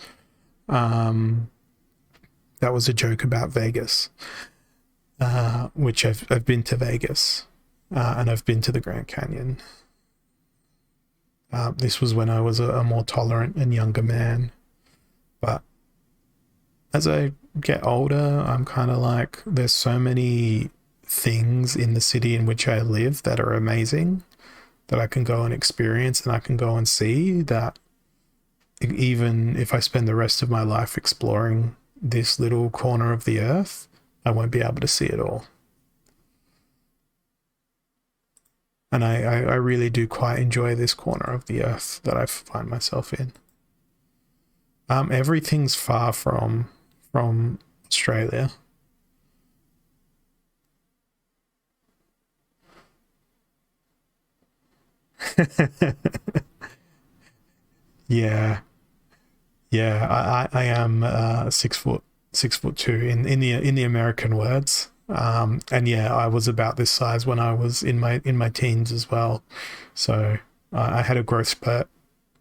That was a joke about Vegas, which I've been to Vegas, and I've been to the Grand Canyon. This was when I was a more tolerant and younger man. But as I get older, I'm kind of like, there's so many things in the city in which I live that are amazing that I can go and experience and I can go and see, that even if I spend the rest of my life exploring this little corner of the earth, I won't be able to see it all. And I really do quite enjoy this corner of the earth that I find myself in. Everything's far from Australia. Yeah, yeah. I am 6 foot 6 foot 2 in the American words. And yeah, I was about this size when I was in my teens as well. So I had a growth spurt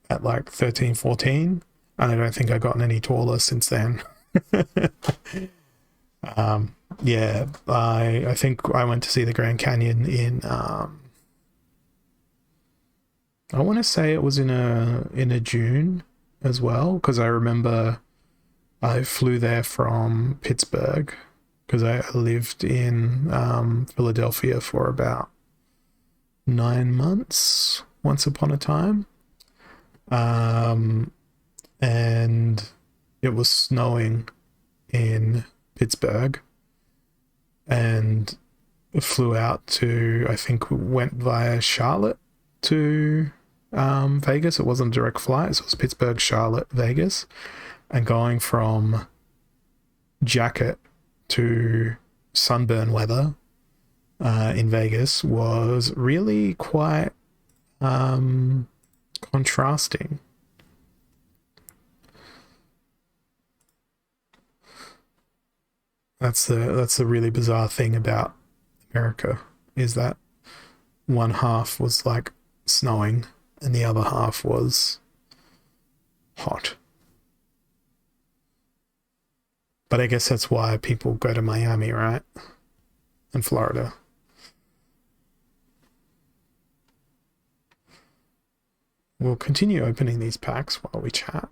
at like 13, 14, and I don't think I've gotten any taller since then. Yeah, I think I went to see the Grand Canyon in I want to say it was in a June as well, because I remember I flew there from Pittsburgh because I lived in Philadelphia for about 9 months once upon a time. Um, and it was snowing in Pittsburgh, and flew out to, I think, went via Charlotte to Vegas. It wasn't a direct flight, so it was Pittsburgh, Charlotte, Vegas, and going from jacket to sunburn weather in Vegas was really quite contrasting. That's the really bizarre thing about America, is that one half was like snowing and the other half was hot. But I guess that's why people go to Miami, right? And Florida. We'll continue opening these packs while we chat.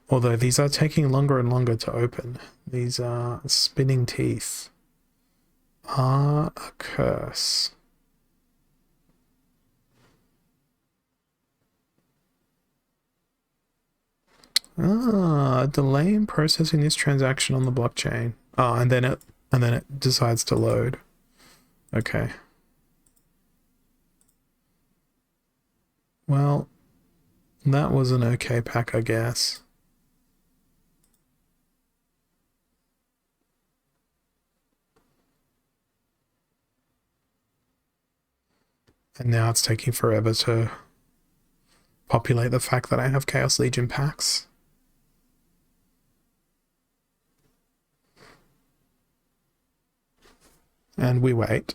Although these are taking longer and longer to open. These are spinning teeth are a curse. Delay in processing this transaction on the blockchain. Oh, and then it decides to load. Okay. Well, that was an okay pack, I guess. And now it's taking forever to populate the fact that I have Chaos Legion packs. And we wait,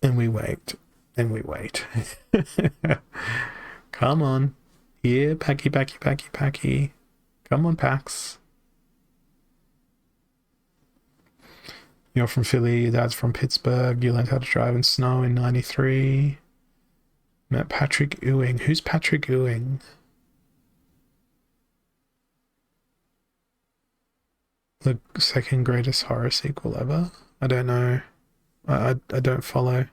and we wait, and we wait. Come on. Here, packy, packy, packy, packy. Come on, packs. You're from Philly, your dad's from Pittsburgh, you learned how to drive in snow in 93. Met Patrick Ewing. Who's Patrick Ewing? The second greatest horror sequel ever? I don't know. I don't follow.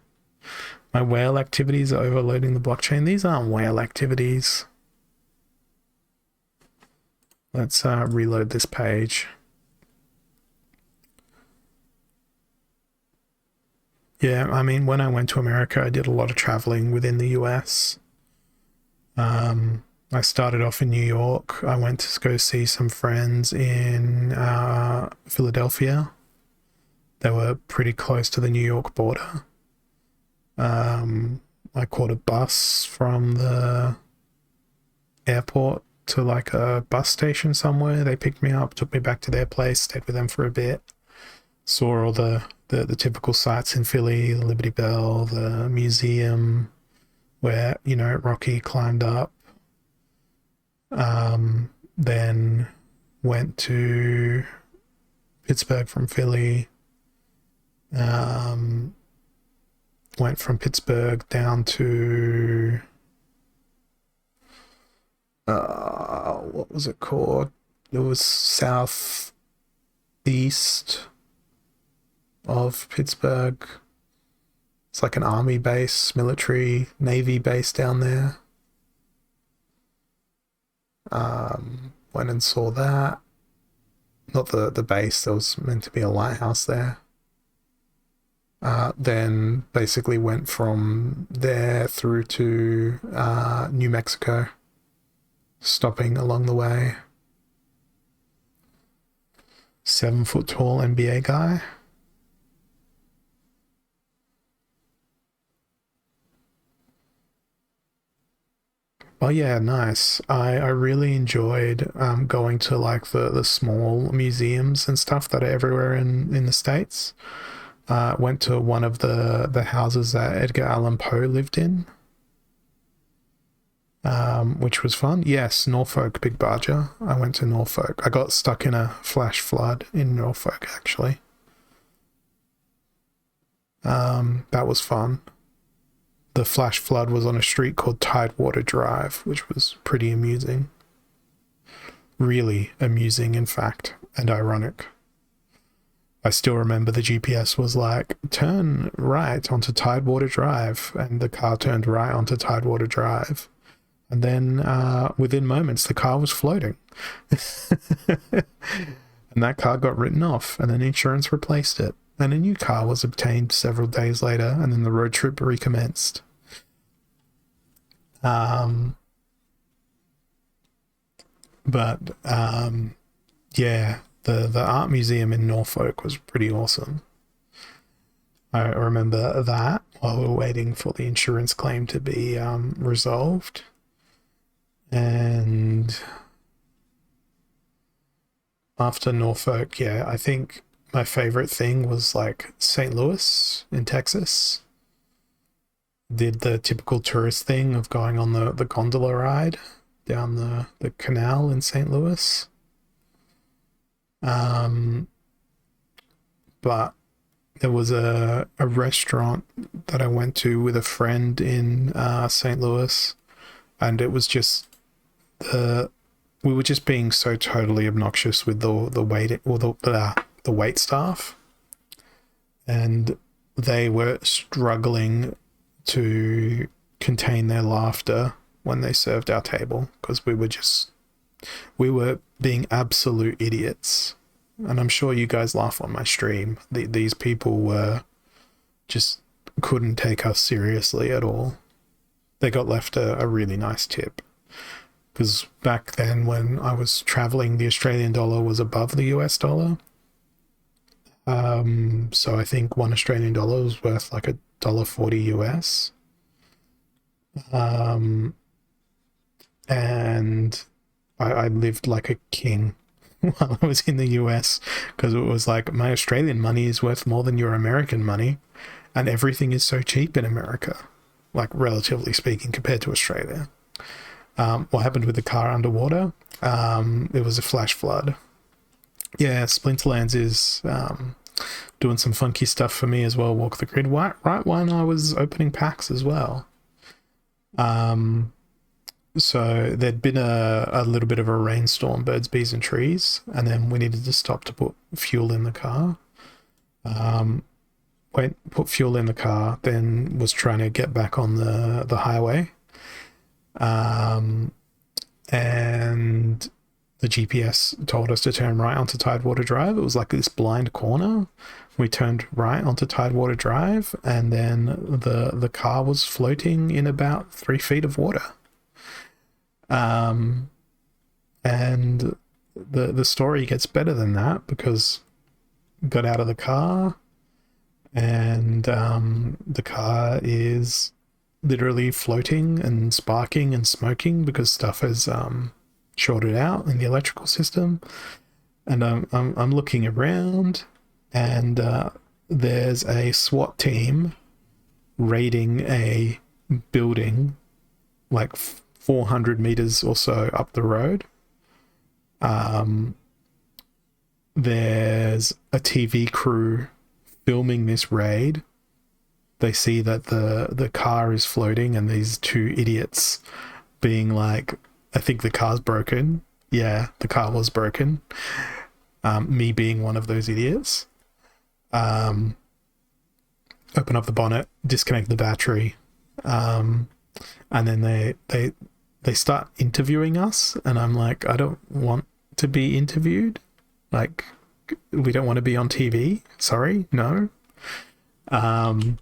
My whale activities are overloading the blockchain. These aren't whale activities. Let's reload this page. Yeah, I mean, when I went to America, I did a lot of traveling within the US. I started off in New York. I went to go see some friends in Philadelphia. They were pretty close to the New York border. I caught a bus from the airport to like a bus station somewhere. They picked me up, took me back to their place, stayed with them for a bit, saw all the typical sites in Philly, the Liberty Bell, the museum where, you know, Rocky climbed up. Then went to Pittsburgh from Philly. Went from Pittsburgh down to what was it called? It was southeast of Pittsburgh. It's like an army base, military, navy base down there. Went and saw that. Not the base, there was meant to be a lighthouse there. Then basically went from there through to New Mexico, stopping along the way. 7 foot tall NBA guy. Oh yeah, nice. I really enjoyed going to like the small museums and stuff that are everywhere in the States. Went to one of the houses that Edgar Allan Poe lived in, which was fun. Yes, Norfolk, Big Barger. I went to Norfolk. I got stuck in a flash flood in Norfolk, actually. That was fun. The flash flood was on a street called Tidewater Drive, which was pretty amusing. Really amusing, in fact, and ironic. I still remember the GPS was like, turn right onto Tidewater Drive, and the car turned right onto Tidewater Drive. And then within moments, the car was floating. And that car got written off, and then insurance replaced it. And a new car was obtained several days later, and then the road trip recommenced. But yeah, the art museum in Norfolk was pretty awesome. I remember that while we were waiting for the insurance claim to be resolved. And after Norfolk, yeah, I think my favorite thing was like St. Louis in Texas. Did the typical tourist thing of going on the gondola ride down the canal in St. Louis. But there was a restaurant that I went to with a friend in St. Louis, and it was just we were just being so totally obnoxious with the wait or the wait staff, and they were struggling to contain their laughter when they served our table because we were being absolute idiots. And I'm sure you guys laugh on my stream. These people were just couldn't take us seriously at all. They got left a really nice tip. Because back then when I was traveling, the Australian dollar was above the US dollar. So I think one Australian dollar was worth like $1.40 US. And I lived like a king while I was in the US because it was like my Australian money is worth more than your American money, and everything is so cheap in America, like relatively speaking, compared to Australia. What happened with the car underwater? It was a flash flood. Yeah, Splinterlands is doing some funky stuff for me as well. Walk the Grid, right when I was opening packs as well. So there'd been a little bit of a rainstorm, birds, bees, and trees, and then we needed to stop to put fuel in the car. Put fuel in the car, then was trying to get back on the highway. And the GPS told us to turn right onto Tidewater Drive. It was like this blind corner. We turned right onto Tidewater Drive, and then the car was floating in about 3 feet of water. And the story gets better than that, because got out of the car, and the car is literally floating and sparking and smoking because stuff has shorted out in the electrical system. And I'm looking around, and there's a SWAT team raiding a building like 400 meters or so up the road. There's a TV crew filming this raid. They see that the car is floating, and these two idiots being like, I think the car's broken. Yeah, the car was broken. Me being one of those idiots. Open up the bonnet, disconnect the battery, and then they start interviewing us, and I'm like, I don't want to be interviewed. Like, we don't want to be on TV. Sorry, no. Called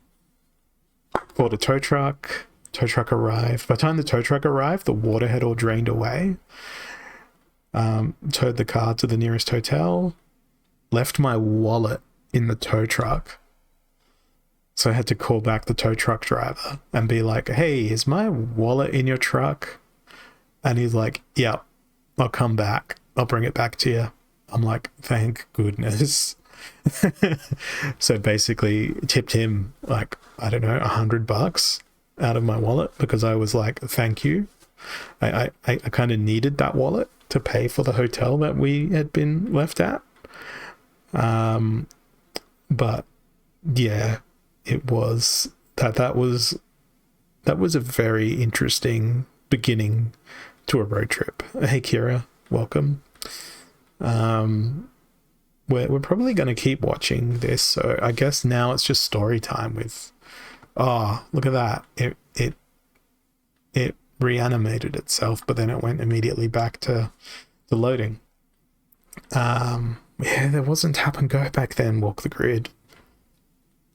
a tow truck. Tow truck arrived. By the time the tow truck arrived, the water had all drained away. Towed the car to the nearest hotel. Left my wallet in the tow truck. So I had to call back the tow truck driver and be like, hey, is my wallet in your truck? And he's like, yep, I'll come back. I'll bring it back to you. I'm like, thank goodness. So basically tipped him like, I don't know, $100 out of my wallet, because I was like, thank you. I kind of needed that wallet to pay for the hotel that we had been left at. But yeah, it was that was a very interesting beginning to a road trip. Hey Kira, welcome. We're probably going to keep watching this, so I guess now it's just story time with, oh, look at that, it reanimated itself, but then it went immediately back to the loading. Yeah, there wasn't tap and go back then. Walk the Grid,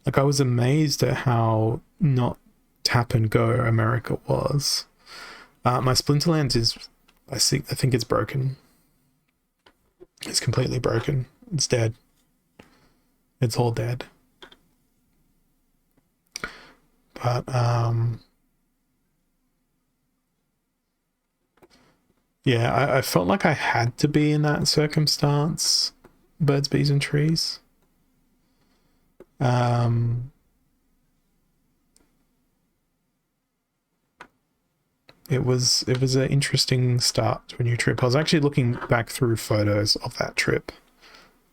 like, I was amazed at how not tap and go America was. My Splinterlands is, I think it's broken. It's completely broken. It's dead. It's all dead. But yeah, I felt like I had to be in that circumstance. Birds, bees, and trees. It was an interesting start to a new trip. I was actually looking back through photos of that trip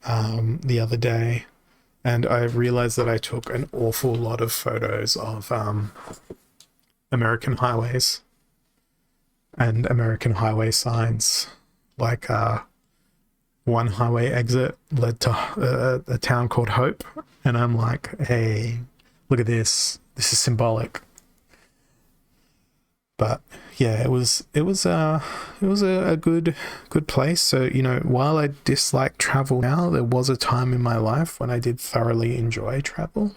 the other day, and I realized that I took an awful lot of photos of American highways and American highway signs. Like one highway exit led to a town called Hope, and I'm like, hey, look at this. This is symbolic. But yeah, it was a good place. So, you know, while I dislike travel now, there was a time in my life when I did thoroughly enjoy travel.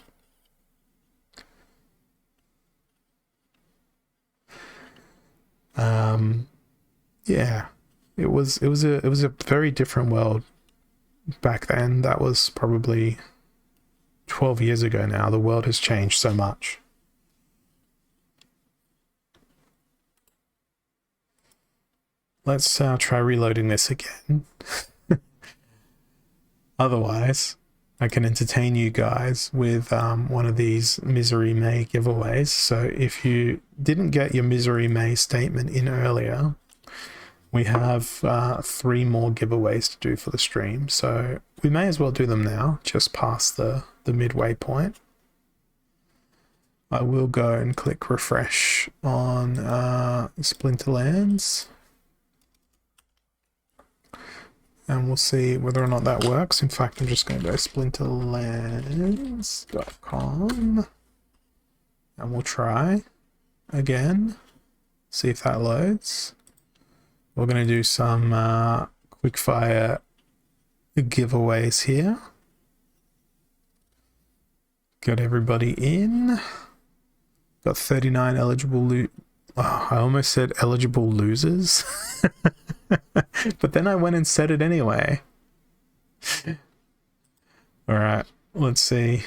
Yeah, it was a very different world back then. That was probably 12 years ago now. The world has changed so much. Let's try reloading this again. Otherwise, I can entertain you guys with one of these Misery May giveaways. So if you didn't get your Misery May statement in earlier, we have 3 more giveaways to do for the stream. So we may as well do them now, just past the midway point. I will go and click refresh on Splinterlands. And we'll see whether or not that works. In fact, I'm just going to go splinterlands.com and we'll try again, see if that loads. We're going to do some quickfire giveaways here. Got everybody in. Got 39 eligible I almost said eligible losers. But then I went and said it anyway. Alright, let's see.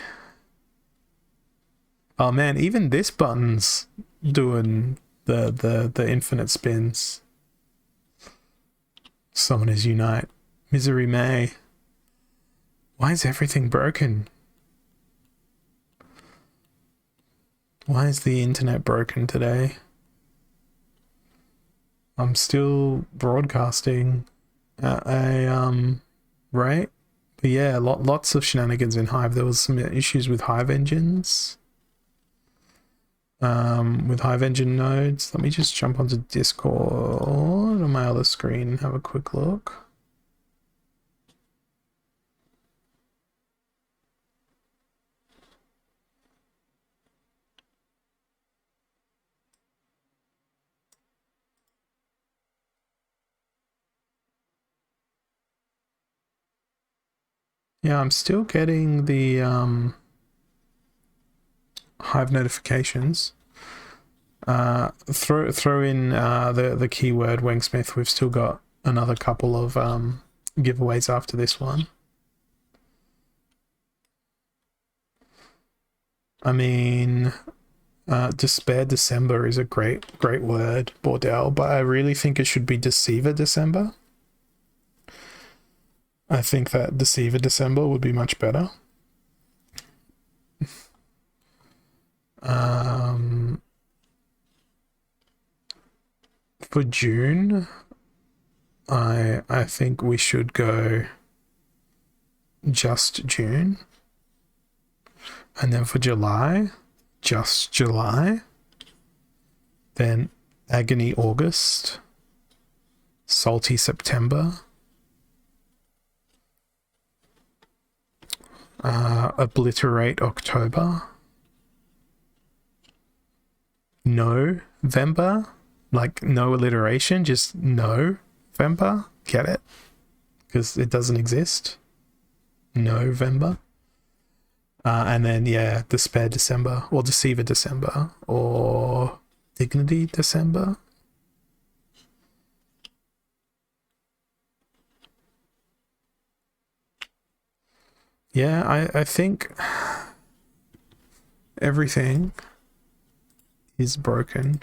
Oh man, even this button's doing the infinite spins. Summoners Unite. Misery May. Why is everything broken? Why is the internet broken today? I'm still broadcasting at a rate. But yeah, lots of shenanigans in Hive. There was some issues with Hive engines. With Hive engine nodes. Let me just jump onto Discord on my other screen and have a quick look. Yeah, I'm still getting the Hive notifications. Throw in the keyword Wingsmith. We've still got another couple of giveaways after this one. I mean, Despair December is a great word, Bordell, but I really think it should be Deceiver December. I think that Deceiver December would be much better. For June, I think we should go just June. And then for July, just July. Then Agony August. Salty September. Obliterate October. November. Like no alliteration, just November. Get it? Because it doesn't exist. November. And then, yeah, Despair December, or Deceiver December, or Dignity December. Yeah, I think everything is broken,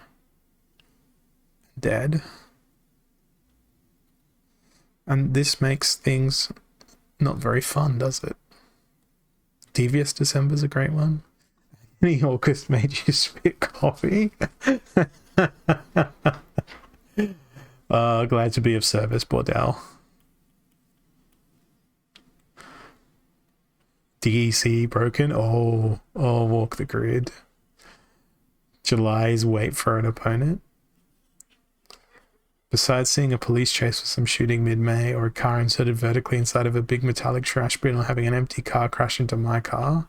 dead. And this makes things not very fun, does it? Devious December's a great one. Any August made you spit coffee? Glad to be of service, Bordell. DEC broken? Oh, walk the grid. July's wait for an opponent. Besides seeing a police chase with some shooting mid-May, or a car inserted vertically inside of a big metallic trash bin, or having an empty car crash into my car,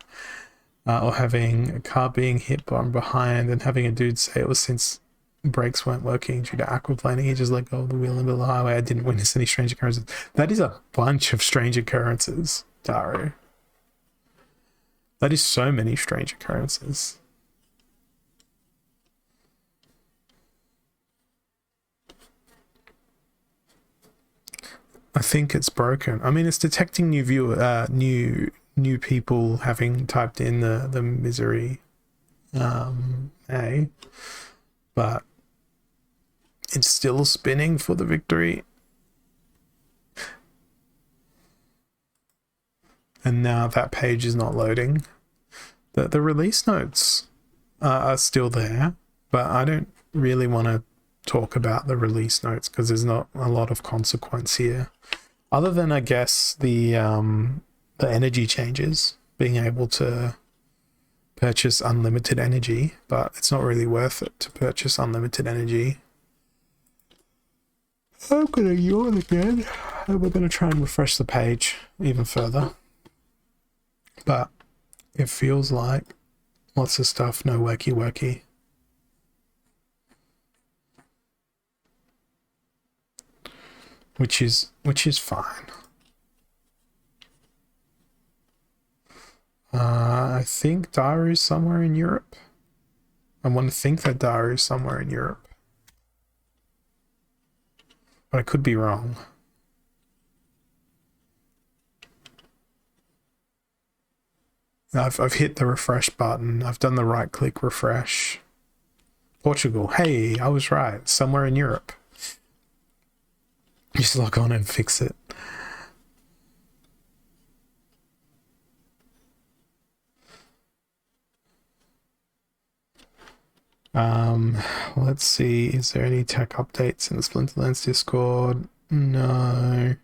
or having a car being hit from behind and having a dude say it was since brakes weren't working due to aquaplaning, he just let go of the wheel into the highway. I didn't witness any strange occurrences. That is a bunch of strange occurrences, Daru. That is so many strange occurrences. I think it's broken. I mean, it's detecting new people having typed in the misery A, but it's still spinning for the victory. And now that page is not loading. The release notes are still there, but I don't really want to talk about the release notes because there's not a lot of consequence here, other than I guess the energy changes, being able to purchase unlimited energy, but it's not really worth it to purchase unlimited energy. I'm gonna yawn again, and we're gonna try and refresh the page even further, but it feels like lots of stuff, no worky. which is fine. I think Daru's somewhere in Europe. I want to think that Daru's somewhere in Europe, but I could be wrong. I've hit the refresh button. I've done the right click refresh. Portugal. Hey, I was right. Somewhere in Europe. Just log on and fix it. Let's see. Is there any tech updates in the Splinterlands Discord? No.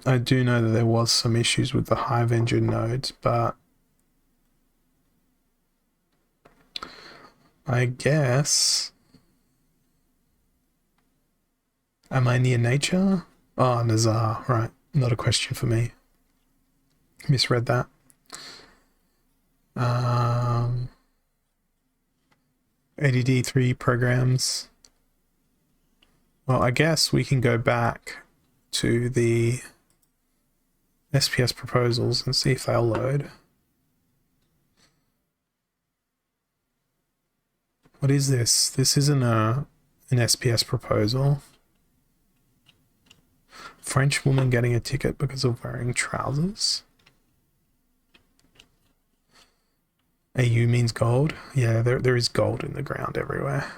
I do know that there was some issues with the Hive engine nodes, but I guess... Am I near nature? Oh, Nazar, right. Not a question for me. Misread that. ADD3 programs. Well, I guess we can go back to the SPS proposals and see if they'll load. What is this? This isn't an SPS proposal. French woman getting a ticket because of wearing trousers. AU means gold. Yeah, there is gold in the ground everywhere.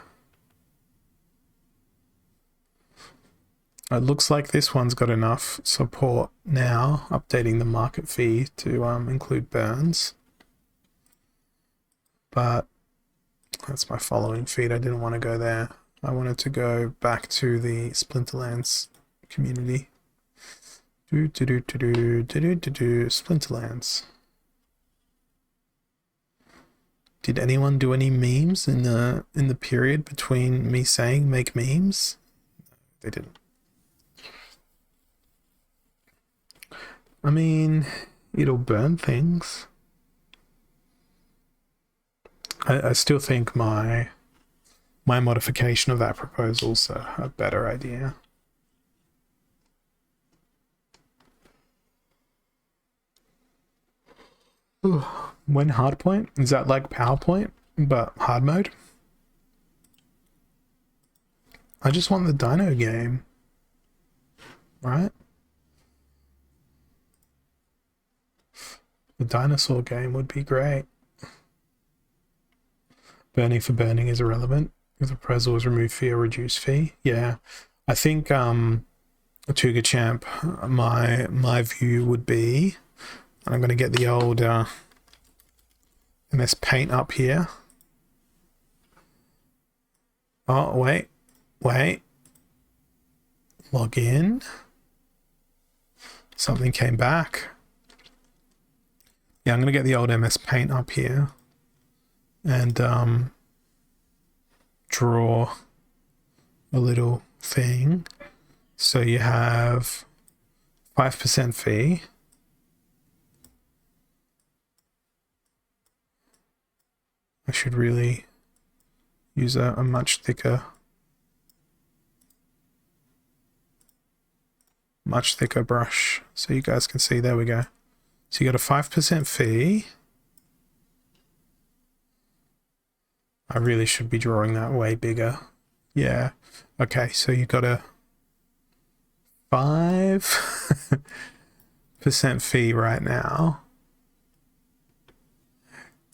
It looks like this one's got enough support now, updating the market fee to include burns. But that's my following feed. I didn't want to go there. I wanted to go back to the Splinterlands community. Splinterlands. Did anyone do any memes in the period between me saying make memes? They didn't. I mean, it'll burn things. I still think my modification of that proposal's a better idea. When hardpoint? Is that like PowerPoint, but hard mode? I just want the dino game, right? The dinosaur game would be great. Burning for burning is irrelevant. If the proposal was remove fee or reduce fee. Yeah. I think Tuga Champ, my view would be, I'm gonna get the old MS Paint up here. Oh, wait. Log in. Something came back. Yeah, I'm gonna get the old MS Paint up here and draw a little thing. So you have 5% fee. I should really use a much thicker brush so you guys can see. There we go. So you got a 5% fee. I really should be drawing that way bigger. Yeah. Okay, so you got a 5% fee right now.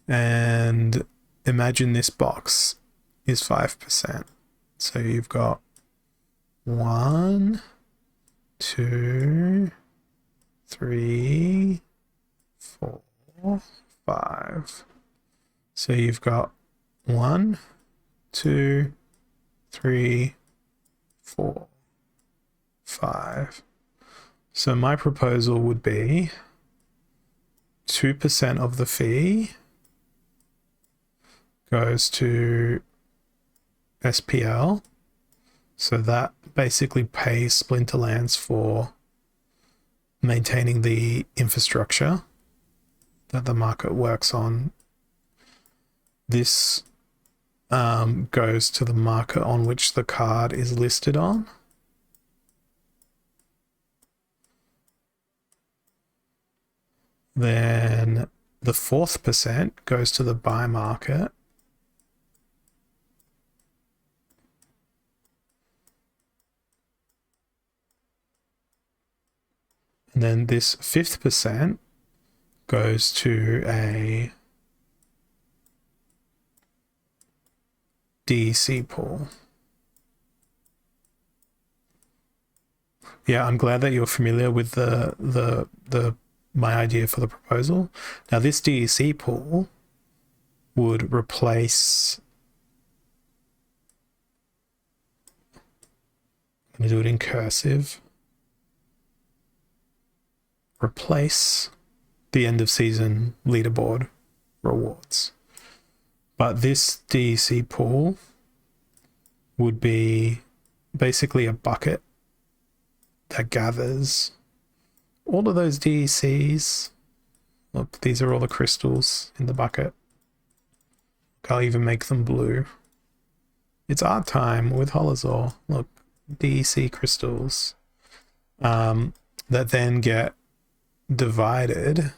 And imagine this box is 5%. So you've got 1, 2, 3, 4, 5. So you've got 1, 2, 3, 4, 5. So my proposal would be 2% of the fee goes to SPL. So that basically pays Splinterlands for maintaining the infrastructure that the market works on. This goes to the market on which the card is listed on. Then the 4th percent goes to the buy market. And then this 5th percent goes to a DEC pool. Yeah, I'm glad that you're familiar with my idea for the proposal. Now, this DEC pool would replace. I'm going to do it in cursive. Replace the end of season leaderboard rewards. But this DEC pool would be basically a bucket that gathers all of those DECs. Look, these are all the crystals in the bucket. I'll even make them blue. It's art time with Holozor. Look, DEC crystals that then get divided.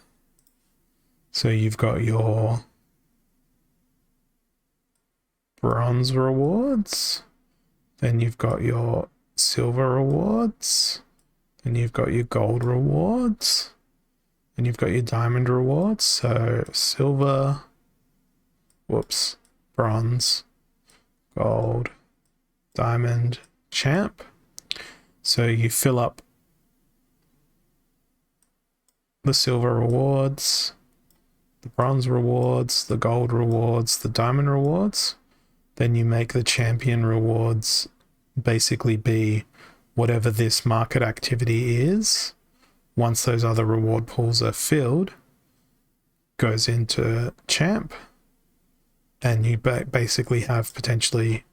So you've got your bronze rewards, then you've got your silver rewards, then you've got your gold rewards, and you've got your diamond rewards. So silver, bronze, gold, diamond, champ. So you fill up the silver rewards, the bronze rewards, the gold rewards, the diamond rewards. Then you make the champion rewards basically be whatever this market activity is. Once those other reward pools are filled, goes into champ, and you basically have potentially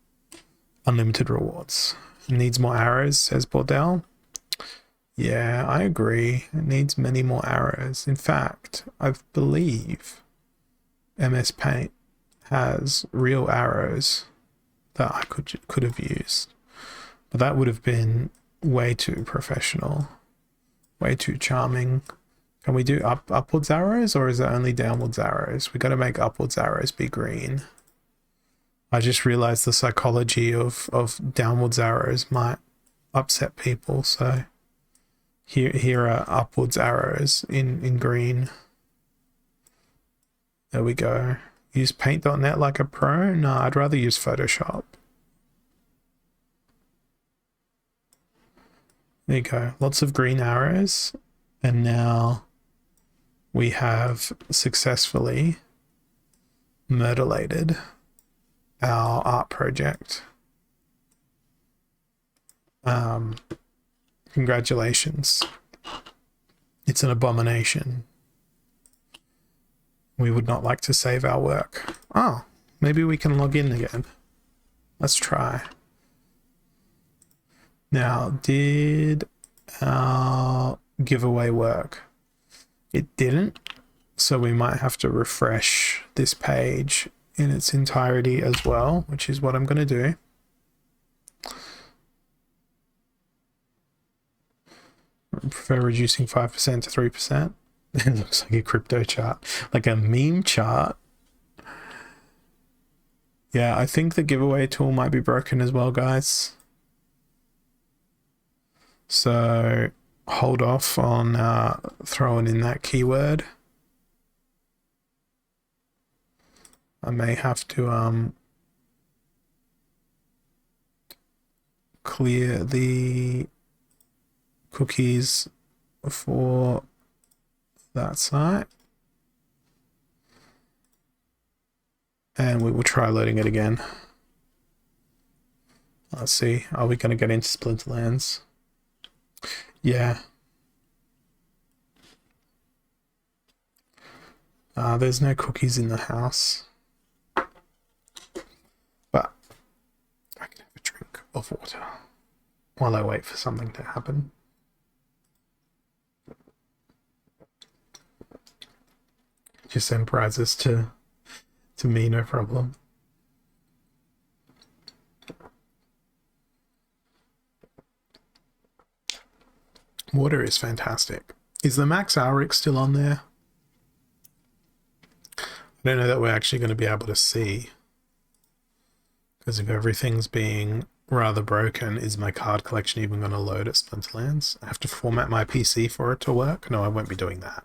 unlimited rewards. It needs more arrows, says Bordell. Yeah, I agree. It needs many more arrows. In fact, I believe MS Paint has real arrows that I could have used. But that would have been way too professional, way too charming. Can we do upwards arrows, or is it only downwards arrows? We got to make upwards arrows be green. I just realized the psychology of downwards arrows might upset people, so here are upwards arrows in green. There we go. Use paint.net like a pro? No, I'd rather use Photoshop. There you go. Lots of green arrows. And now we have successfully mutilated our art project. Congratulations. It's an abomination. We would not like to save our work. Oh, maybe we can log in again. Let's try. Now, did our giveaway work? It didn't, so we might have to refresh this page in its entirety as well, which is what I'm going to do. I prefer reducing 5% to 3%. It looks like a crypto chart, like a meme chart. Yeah, I think the giveaway tool might be broken as well, guys. So hold off on throwing in that keyword. I may have to clear the cookies for that site. And we will try loading it again. Let's see. Are we going to get into Splinterlands? Yeah. There's no cookies in the house. But I can have a drink of water while I wait for something to happen. Just send prizes to me, no problem. Water is fantastic. Is the Max Auric still on there? I don't know that we're actually going to be able to see. Because if everything's being rather broken, is my card collection even going to load at Splinterlands? I have to format my PC for it to work? No, I won't be doing that.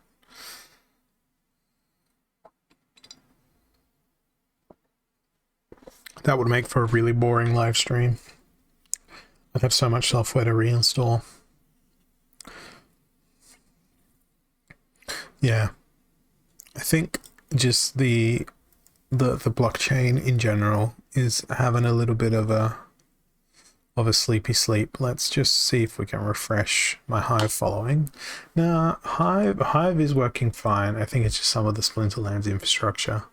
That would make for a really boring live stream. I'd have so much software to reinstall. Yeah. I think just the blockchain in general is having a little bit of a sleepy sleep. Let's just see if we can refresh my Hive following. Now, Hive is working fine. I think it's just some of the Splinterlands infrastructure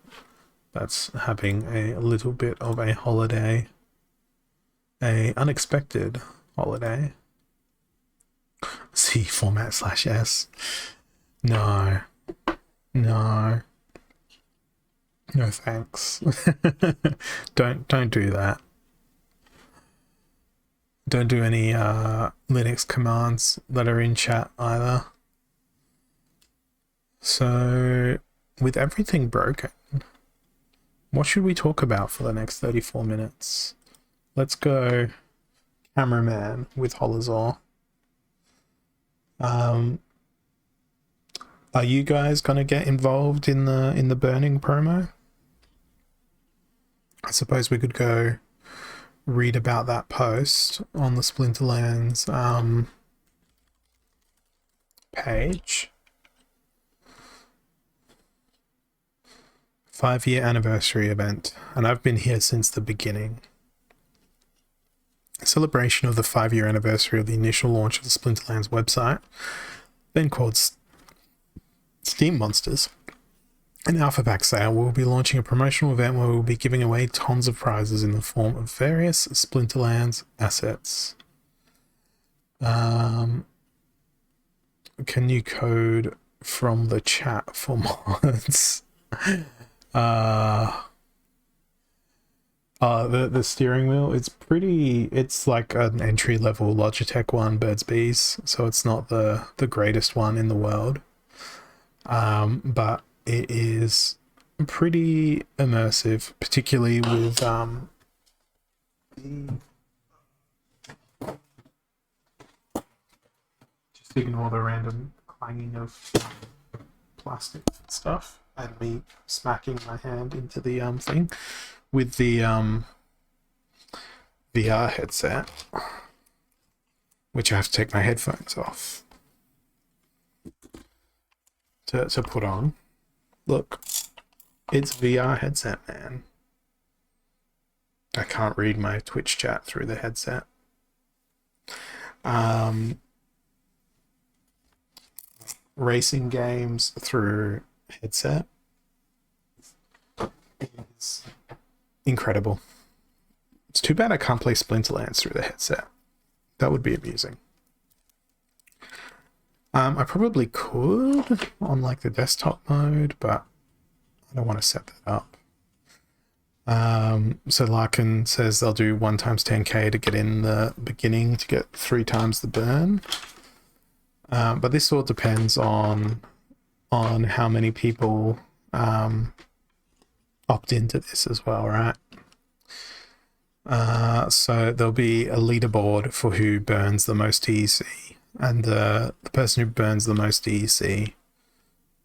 that's having a little bit of a holiday, a unexpected holiday. C format /s. No, thanks. don't do that. Don't do any Linux commands that are in chat either. So, with everything broken, what should we talk about for the next 34 minutes? Let's go cameraman with Holazor. Are you guys gonna get involved in the burning promo? I suppose we could go read about that post on the Splinterlands page. 5-year anniversary event, and I've been here since the beginning. A celebration of the 5-year anniversary of the initial launch of the Splinterlands website, then called Steam Monsters. An alpha pack sale, we'll be launching a promotional event where we'll be giving away tons of prizes in the form of various Splinterlands assets. Can you code from the chat for mods? The steering wheel, it's like an entry level Logitech one, Birds Bees, so it's not the greatest one in the world. But it is pretty immersive, particularly with just ignore the random clanging of plastic stuff and me smacking my hand into the thing with the VR headset, which I have to take my headphones off to put on. Look, it's VR headset, man. I can't read my Twitch chat through the headset. Racing games through headset is incredible. It's too bad I can't play Splinterlands through the headset. That would be amusing. I probably could on like the desktop mode, but I don't want to set that up. So Larkin says they'll do 1 times 10k to get in the beginning to get 3 times the burn. But this all depends on how many people opt into this as well, right? So there'll be a leaderboard for who burns the most EC, and the person who burns the most EC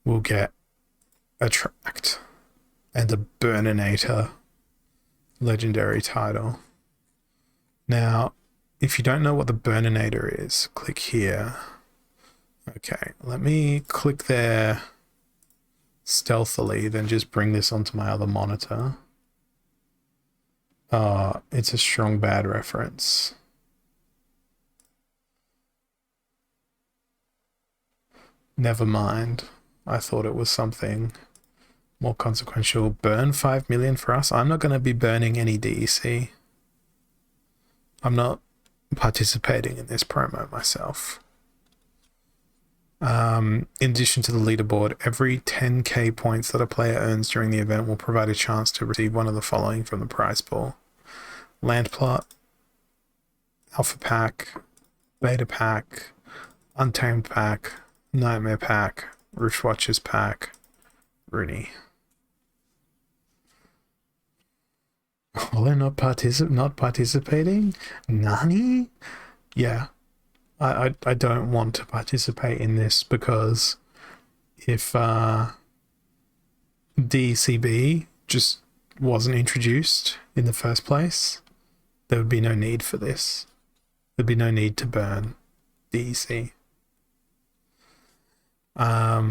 will get a tract and a Burninator legendary title. Now, if you don't know what the Burninator is, click here. Okay, let me click there stealthily, then just bring this onto my other monitor. It's a strong bad reference. Never mind. I thought it was something more consequential. Burn 5 million for us. I'm not going to be burning any DEC. I'm not participating in this promo myself. In addition to the leaderboard, every 10k points that a player earns during the event will provide a chance to receive one of the following from the prize pool: Land Plot, Alpha Pack, Beta Pack, Untamed Pack, Nightmare Pack, Roof Watchers Pack, Rooney. Well, they're not participating? Nani? Yeah. I don't want to participate in this because if DCB just wasn't introduced in the first place, there would be no need for this. There'd be no need to burn DEC. I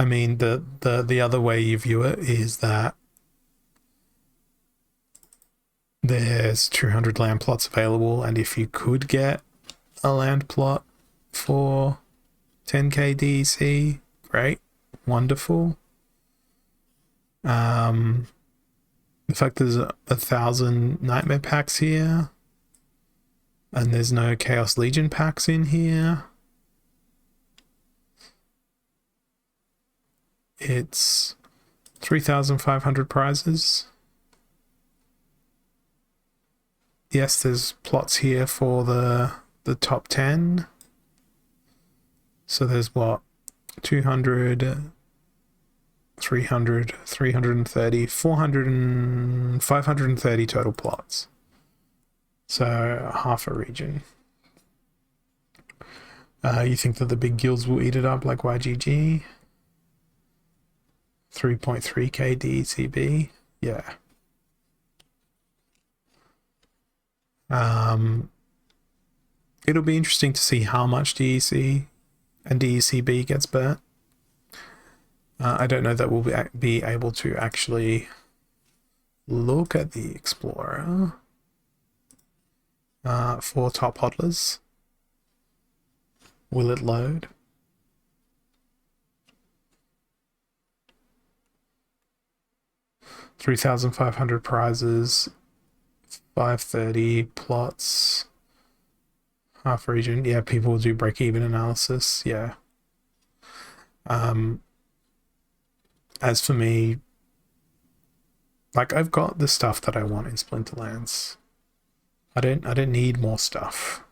mean, the other way you view it is that there's 200 land plots available, and if you could get a land plot for 10k DEC, great, wonderful. The fact there's 1,000 nightmare packs here, and there's no Chaos Legion packs in here. It's 3,500 prizes. Yes, there's plots here for the top 10. So there's what? 200, 300, 330, 400 and 530 total plots. So half a region. You think that the big guilds will eat it up like YGG? 3.3k DECB? Yeah. It'll be interesting to see how much DEC and DECB gets burnt. I don't know that we'll be able to actually look at the Explorer for top hodlers. Will it load? $3,500 prizes, 530 plots, half region. Yeah, people will do break-even analysis. Yeah. As for me, like, I've got the stuff that I want in Splinterlands. I don't need more stuff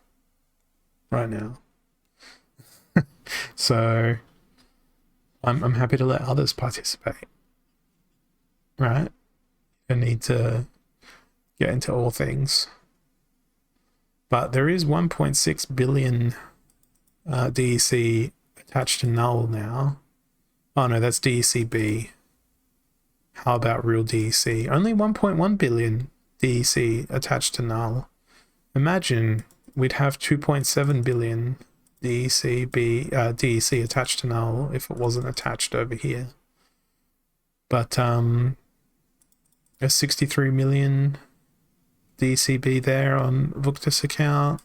right now. So I'm happy to let others participate. Right? I need to get into all things. But there is 1.6 billion DEC attached to null now. Oh no, that's DECB. How about real DEC? Only 1.1 billion DEC attached to null. Imagine we'd have 2.7 billion DEC attached to null if it wasn't attached over here. But there's 63 million DCB there on Vuctus account.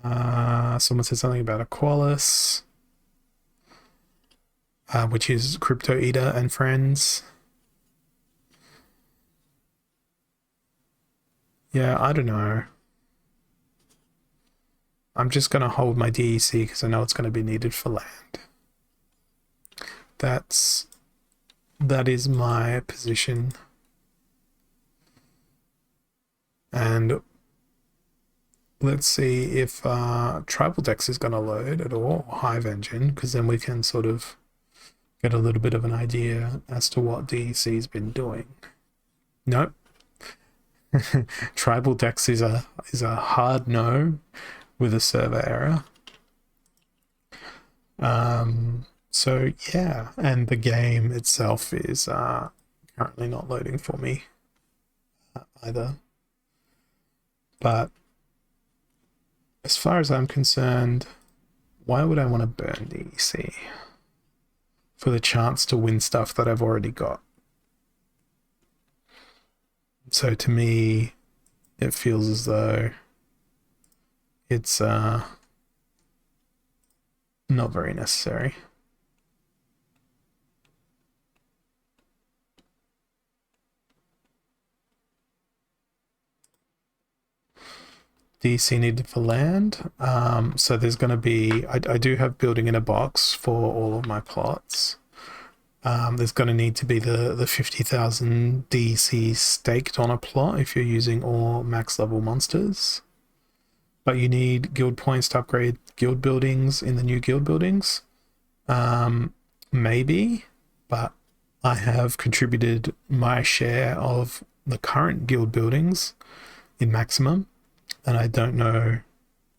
Someone said something about Aqualis, which is Crypto Eater and Friends. Yeah, I don't know. I'm just going to hold my DEC because I know it's going to be needed for land. That is my position. And let's see if Tribal Dex is going to load at all, or Hive Engine, because then we can sort of get a little bit of an idea as to what DEC's been doing. Nope. Tribal Dex is a hard no with a server error. So yeah, and the game itself is currently not loading for me either. But as far as I'm concerned, why would I want to burn DEC? For the chance to win stuff that I've already got. So to me, it feels as though it's not very necessary. DC needed for land. So there's going to be, I do have building in a box for all of my plots. There's going to need to be the 50,000 DC staked on a plot if you're using all max level monsters. But you need guild points to upgrade guild buildings in the new guild buildings. Maybe, but I have contributed my share of the current guild buildings in maximum, and I don't know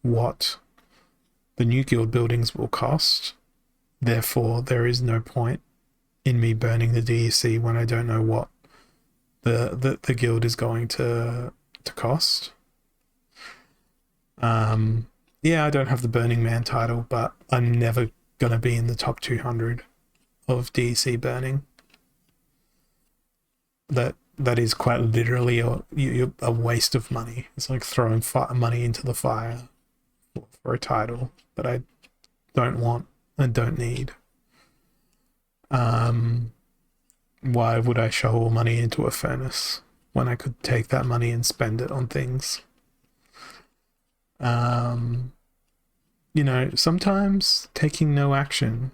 what the new guild buildings will cost. Therefore, there is no point in me burning the DEC when I don't know what the guild is going to cost. Yeah, I don't have the Burning Man title, but I'm never going to be in the top 200 of DEC burning. That is quite literally a waste of money. It's like throwing money into the fire for a title that I don't want and don't need. Why would I shovel money into a furnace when I could take that money and spend it on things? You know, sometimes taking no action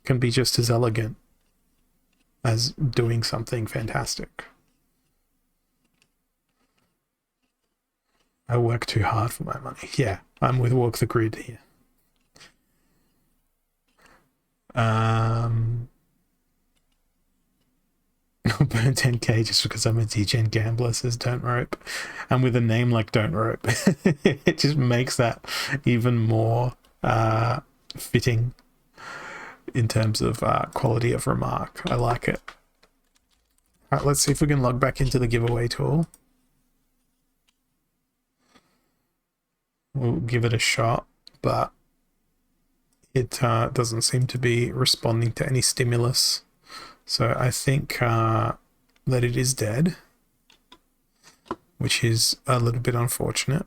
can be just as elegant as doing something fantastic. I work too hard for my money. Yeah, I'm with Walk the Grid here. I'll burn 10k just because I'm a degen gambler, says Don't Rope. And with a name like Don't Rope, it just makes that even more fitting in terms of quality of remark. I like it. All right, let's see if we can log back into the giveaway tool. We'll give it a shot, but it doesn't seem to be responding to any stimulus. So I think that it is dead, which is a little bit unfortunate.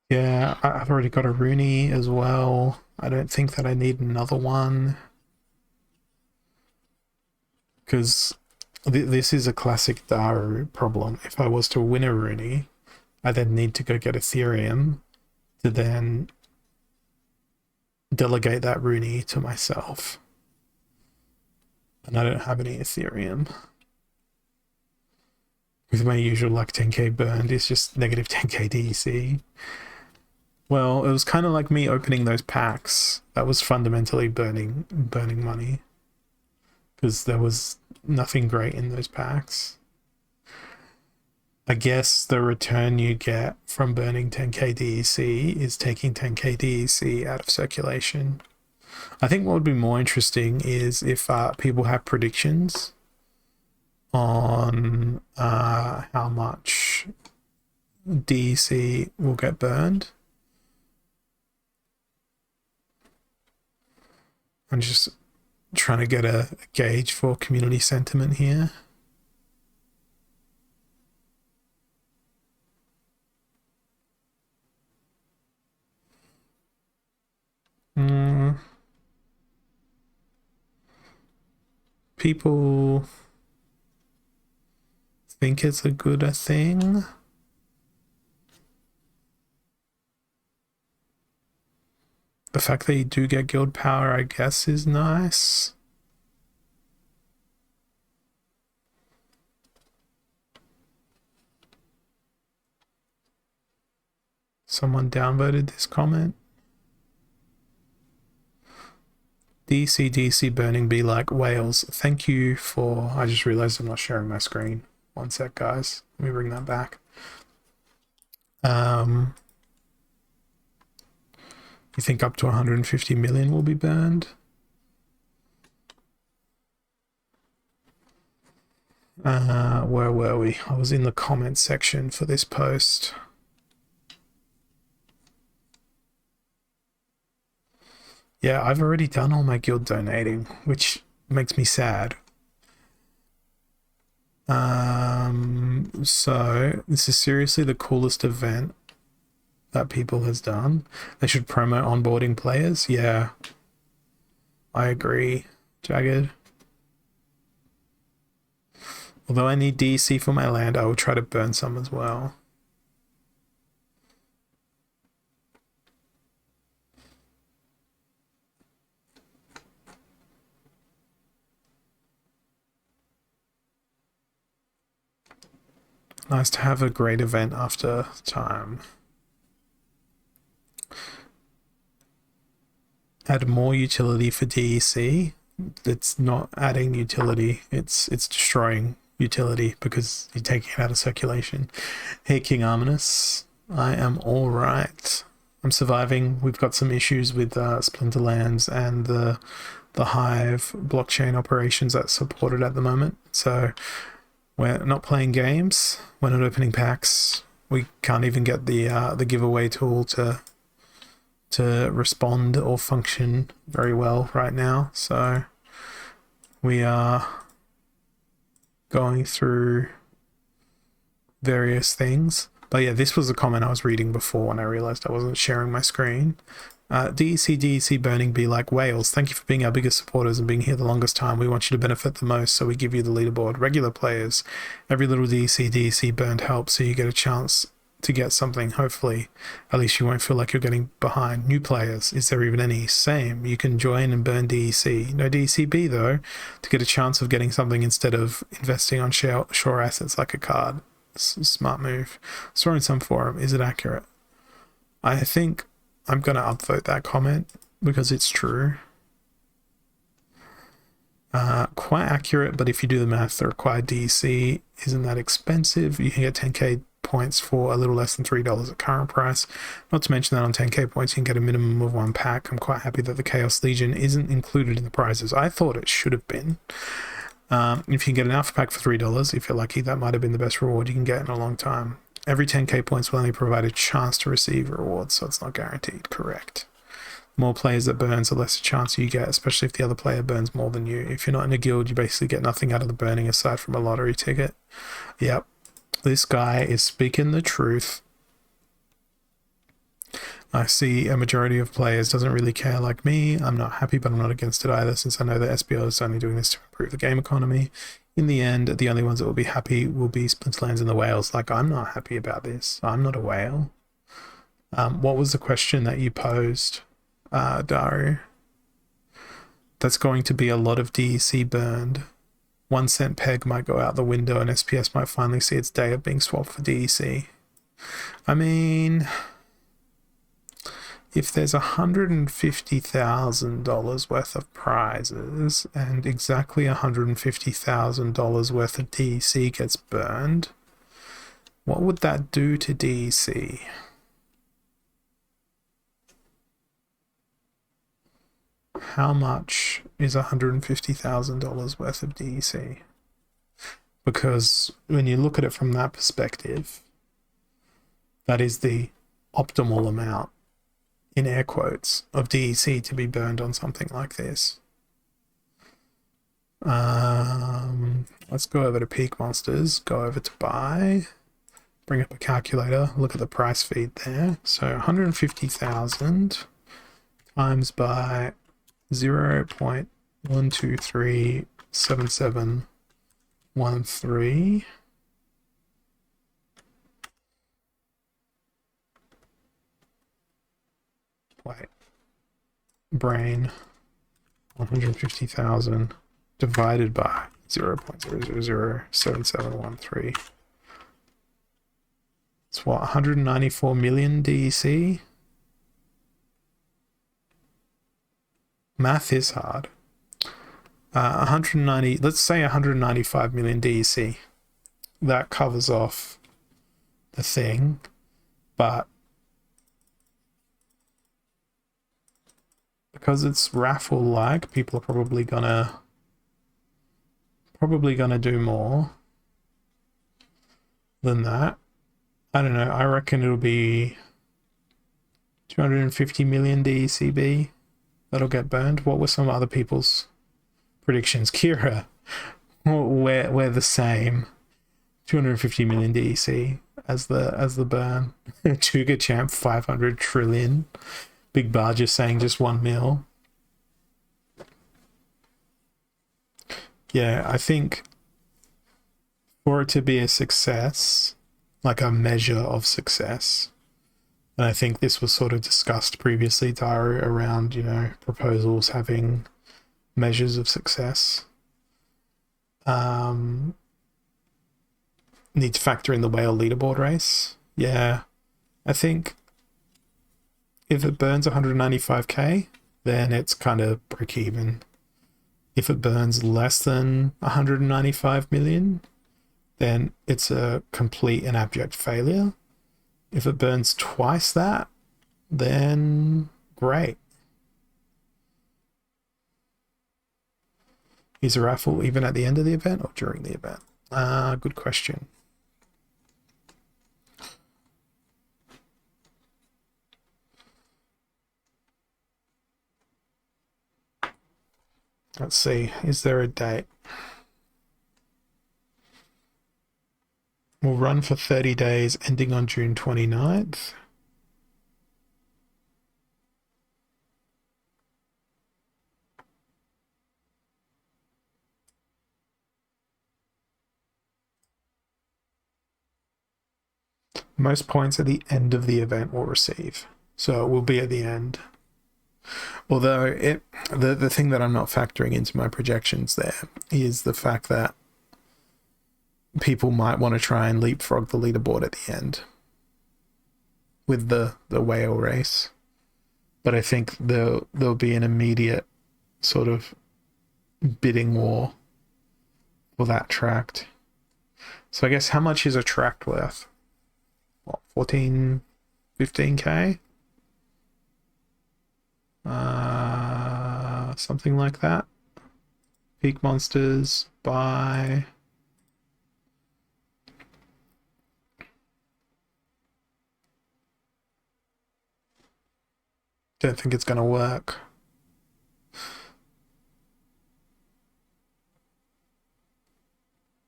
Yeah, I've already got a Rooney as well. I don't think that I need another one, because this is a classic Daru problem. If I was to win a Rooney, I then need to go get Ethereum to then delegate that Rooney to myself. And I don't have any Ethereum. With my usual like 10k burned, it's just negative 10k DEC. Well, it was kind of like me opening those packs. That was fundamentally burning money, because there was nothing great in those packs. I guess the return you get from burning 10k DEC is taking 10k DEC out of circulation. I think what would be more interesting is if people have predictions on how much DEC will get burned. I'm just trying to get a gauge for community sentiment here. People think it's a good thing. The fact that you do get guild power, I guess, is nice. Someone downvoted this comment. DC burning be like whales. Thank you for... I just realized I'm not sharing my screen. One sec, guys. Let me bring that back. You think up to 150 million will be burned? Where were we? I was in the comments section for this post. Yeah, I've already done all my guild donating, which makes me sad. So this is seriously the coolest event that people has done. They should promote onboarding players. Yeah, I agree, Jagged. Although I need DC for my land, I will try to burn some as well. Nice to have a great event after time. Add more utility for DEC. It's not adding utility, it's destroying utility because you're taking it out of circulation. Hey, King Arminus, I am all right. I'm surviving. We've got some issues with Splinterlands and the Hive blockchain operations that's supported at the moment. So we're not playing games. We're not opening packs. We can't even get the giveaway tool to respond or function very well right now. So we are going through various things. But yeah, this was a comment I was reading before when I realized I wasn't sharing my screen. DEC burning be like whales. Thank you for being our biggest supporters and being here the longest time. We want you to benefit the most, so we give you the leaderboard. Regular players, every little DEC burned helps, so you get a chance to get something. Hopefully, at least you won't feel like you're getting behind. New players, is there even any? Same. You can join and burn DEC. No DECB though, to get a chance of getting something instead of investing on shore assets like a card. Smart move. Saw in some forum. Is it accurate? I think I'm going to upvote that comment because it's true. Quite accurate, but if you do the math, the required DEC isn't that expensive. You can get 10k points for a little less than $3 at current price. Not to mention that on 10k points you can get a minimum of 1 pack. I'm quite happy that the Chaos Legion isn't included in the prizes. I thought it should have been. If you can get an alpha pack for $3, if you're lucky, that might have been the best reward you can get in a long time. Every 10k points will only provide a chance to receive rewards, so it's not guaranteed. Correct. More players that burns, the less chance you get, especially if the other player burns more than you. If you're not in a guild, you basically get nothing out of the burning aside from a lottery ticket. Yep. This guy is speaking the truth. I see a majority of players doesn't really care like me. I'm not happy, but I'm not against it either, since I know that SBO is only doing this to improve the game economy. In the end, the only ones that will be happy will be Splinterlands and the whales. Like, I'm not happy about this. I'm not a whale. What was the question that you posed, Daru? That's going to be a lot of DEC burned. 1 cent peg might go out the window and SPS might finally see its day of being swapped for DEC. I mean, if there's $150,000 worth of prizes and exactly $150,000 worth of DEC gets burned, what would that do to DEC? How much is $150,000 worth of DEC? Because when you look at it from that perspective, that is the optimal amount, in air quotes, of DEC to be burned on something like this. Let's go over to Peak Monsters, go over to buy, bring up a calculator, look at the price feed there. So 150,000 times by 0.1237713. Wait. Brain. 150,000 divided by 0.0007713. It's what, 194 million DEC? Math is hard. 190, let's say 195 million DEC. That covers off the thing, but because it's raffle like, people are probably gonna do more than that. I don't know, I reckon it'll be 250 million DECB that'll get burned. What were some other people's predictions? Kira, we're the same. 250 million DEC. as the burn. Chuga Champ 500 trillion. Big Bar just saying just 1 mil. Yeah, I think for it to be a success, like a measure of success, and I think this was sort of discussed previously, Daru, around, proposals having measures of success. Need to factor in the whale leaderboard race. Yeah, I think if it burns 195k, then it's kind of break even. If it burns less than 195 million, then it's a complete and abject failure. If it burns twice that, then great. Is a raffle even at the end of the event or during the event? Good question. Let's see, is there a date? We'll run for 30 days ending on June 29th. Most points at the end of the event will receive. So it will be at the end. Although the thing that I'm not factoring into my projections there is the fact that people might want to try and leapfrog the leaderboard at the end with the whale race. But I think there'll be an immediate sort of bidding war for that tract. So I guess how much is a tract worth? What, 14, 15k? Something like that. Peak monsters by... Don't think it's going to work.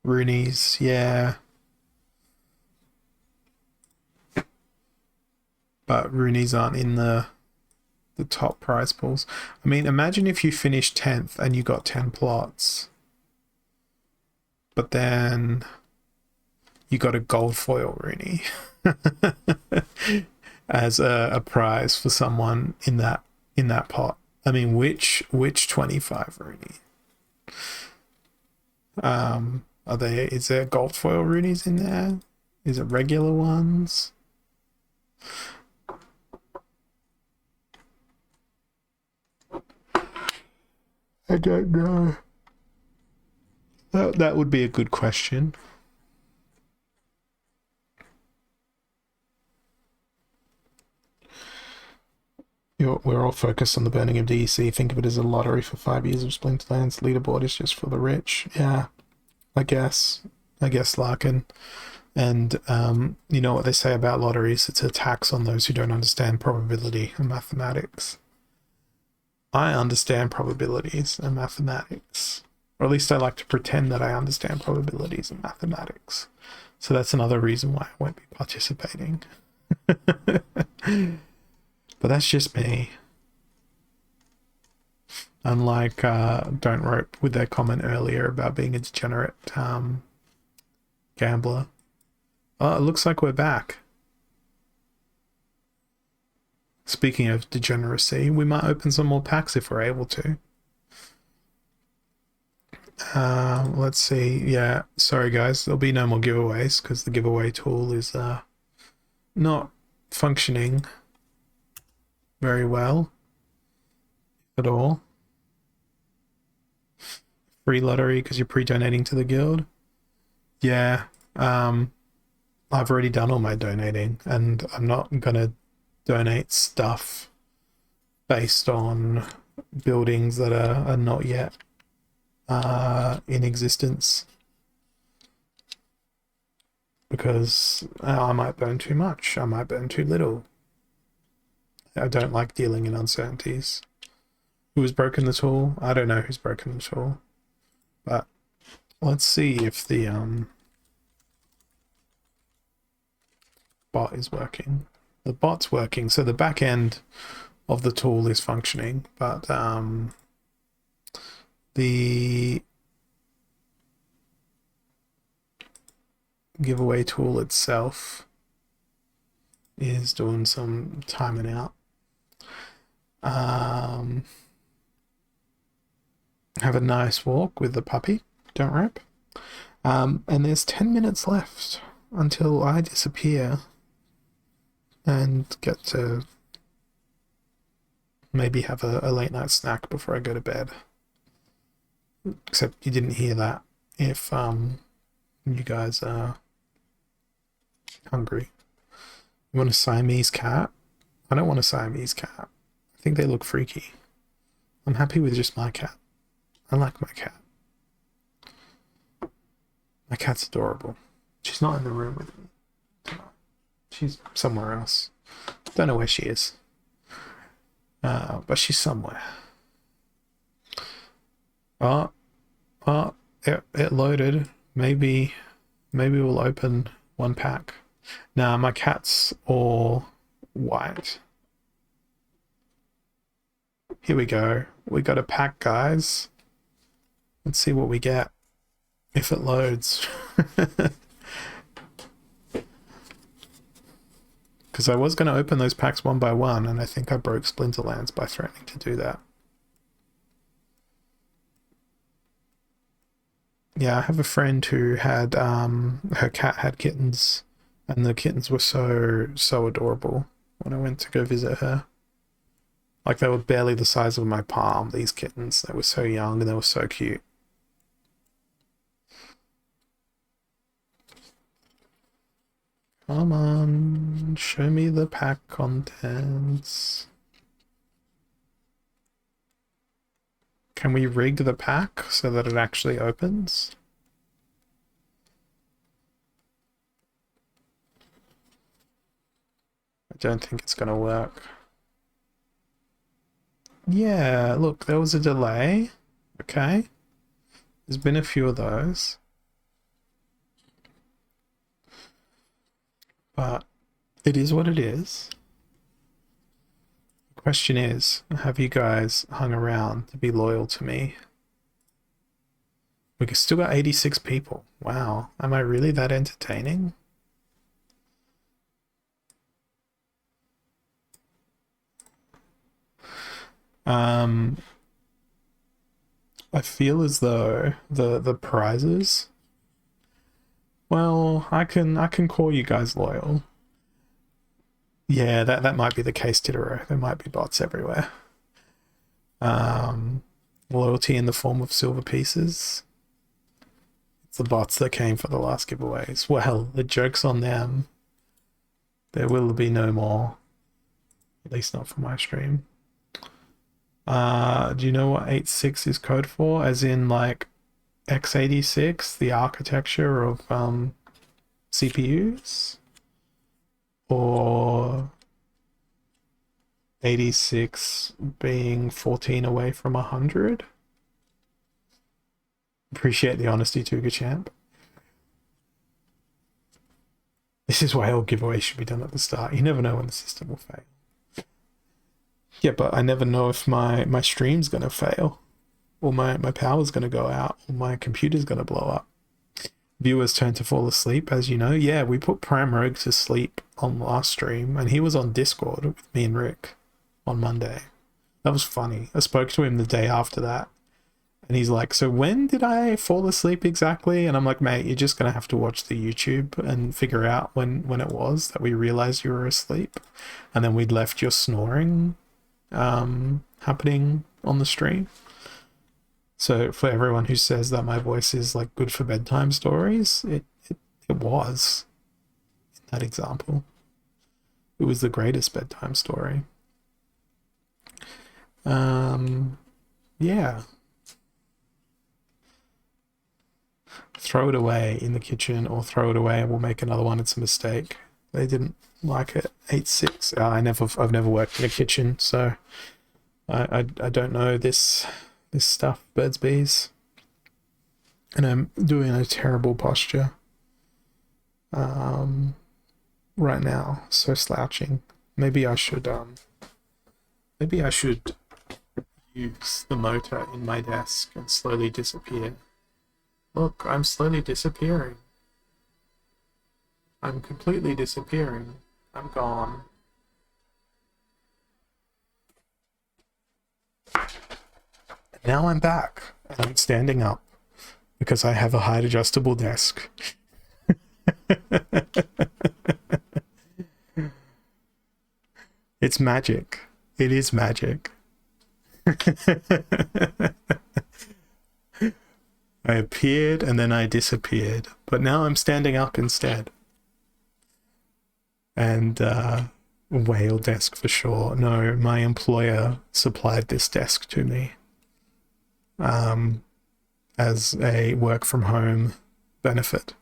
Roonies, yeah. But Roonies aren't in the top prize pools. I mean, imagine if you finished 10th and you got 10 plots. But then you got a gold foil Rooney as a prize for someone in that pot. I mean, which 25 Rooney? Is there gold foil Roonies in there? Is it regular ones? I don't know. That would be a good question. We're all focused on the burning of DEC. Think of it as a lottery for 5 years of Splinterlands. Leaderboard is just for the rich. Yeah, I guess, Larkin. And you know what they say about lotteries? It's a tax on those who don't understand probability and mathematics. I understand probabilities and mathematics. Or at least I like to pretend that I understand probabilities and mathematics. So that's another reason why I won't be participating. But that's just me. Unlike Don't Rope with their comment earlier about being a degenerate gambler. Oh, it looks like we're back. Speaking of degeneracy, we might open some more packs if we're able to. Let's see. Yeah, sorry guys, there'll be no more giveaways because the giveaway tool is not functioning very well at all. Free lottery because you're pre-donating to the guild. Yeah, I've already done all my donating and I'm not gonna donate stuff based on buildings that are not yet in existence, because I might burn too much, I might burn too little. I don't like dealing in uncertainties. Who has broken the tool? I don't know who's broken the tool, but let's see if the bot is working. The bot's working, so the back end of the tool is functioning, but the giveaway tool itself is doing some timing out. Have a nice walk with the puppy. Don't rip. And there's 10 minutes left until I disappear and get to maybe have a late night snack before I go to bed. Except you didn't hear that if you guys are hungry. You want a Siamese cat? I don't want a Siamese cat. I think they look freaky. I'm happy with just my cat. I like my cat. My cat's adorable. She's not in the room with me tonight. She's somewhere else. Don't know where she is. But she's somewhere. It loaded. Maybe we'll open one pack. Nah, my cat's all white. Here we go. We got a pack, guys. Let's see what we get. If it loads. Because I was going to open those packs one by one, and I think I broke Splinterlands by threatening to do that. Yeah, I have a friend who had her cat had kittens, and the kittens were so adorable when I went to go visit her. Like, they were barely the size of my palm, these kittens. They were so young and they were so cute. Come on, show me the pack contents. Can we rig the pack so that it actually opens? I don't think it's gonna work. Yeah, look, there was a delay. Okay. There's been a few of those. But it is what it is. The question is, have you guys hung around to be loyal to me? We still got 86 people. Wow. Am I really that entertaining? I feel as though the prizes. Well, I can call you guys loyal. Yeah, that might be the case, Titero. There might be bots everywhere. Loyalty in the form of silver pieces. It's the bots that came for the last giveaways. Well, the joke's on them. There will be no more. At least not for my stream. Do you know what 86 is code for? As in, like, x86, the architecture of CPUs? Or 86 being 14 away from 100? Appreciate the honesty, Tuga Champ. This is why all giveaways should be done at the start. You never know when the system will fail. Yeah, but I never know if my stream's gonna fail, or my power's gonna go out, or my computer's gonna blow up. Viewers turn to fall asleep, as you know. Yeah, we put Prime Rogue to sleep on last stream, and he was on Discord with me and Rick on Monday. That was funny. I spoke to him the day after that, and he's like, so when did I fall asleep exactly? And I'm like, mate, you're just gonna have to watch the YouTube and figure out when it was that we realized you were asleep, and then we'd left your snoring happening on the stream. So for everyone who says that my voice is like good for bedtime stories, it was in that example. It was the greatest bedtime story. Yeah. Throw it away in the kitchen, or throw it away and we'll make another one. It's a mistake. They didn't like it. 86. I've never worked in a kitchen, so I don't know this stuff, birds bees, and I'm doing a terrible posture. right now. So slouching. Maybe I should use the motor in my desk and slowly disappear. Look, I'm slowly disappearing. I'm completely disappearing. I'm gone. Now I'm back, and I'm standing up because I have a height adjustable desk. It's magic. It is magic. I appeared and then I disappeared, but now I'm standing up instead. And whale desk for sure. No, my employer supplied this desk to me as a work from home benefit,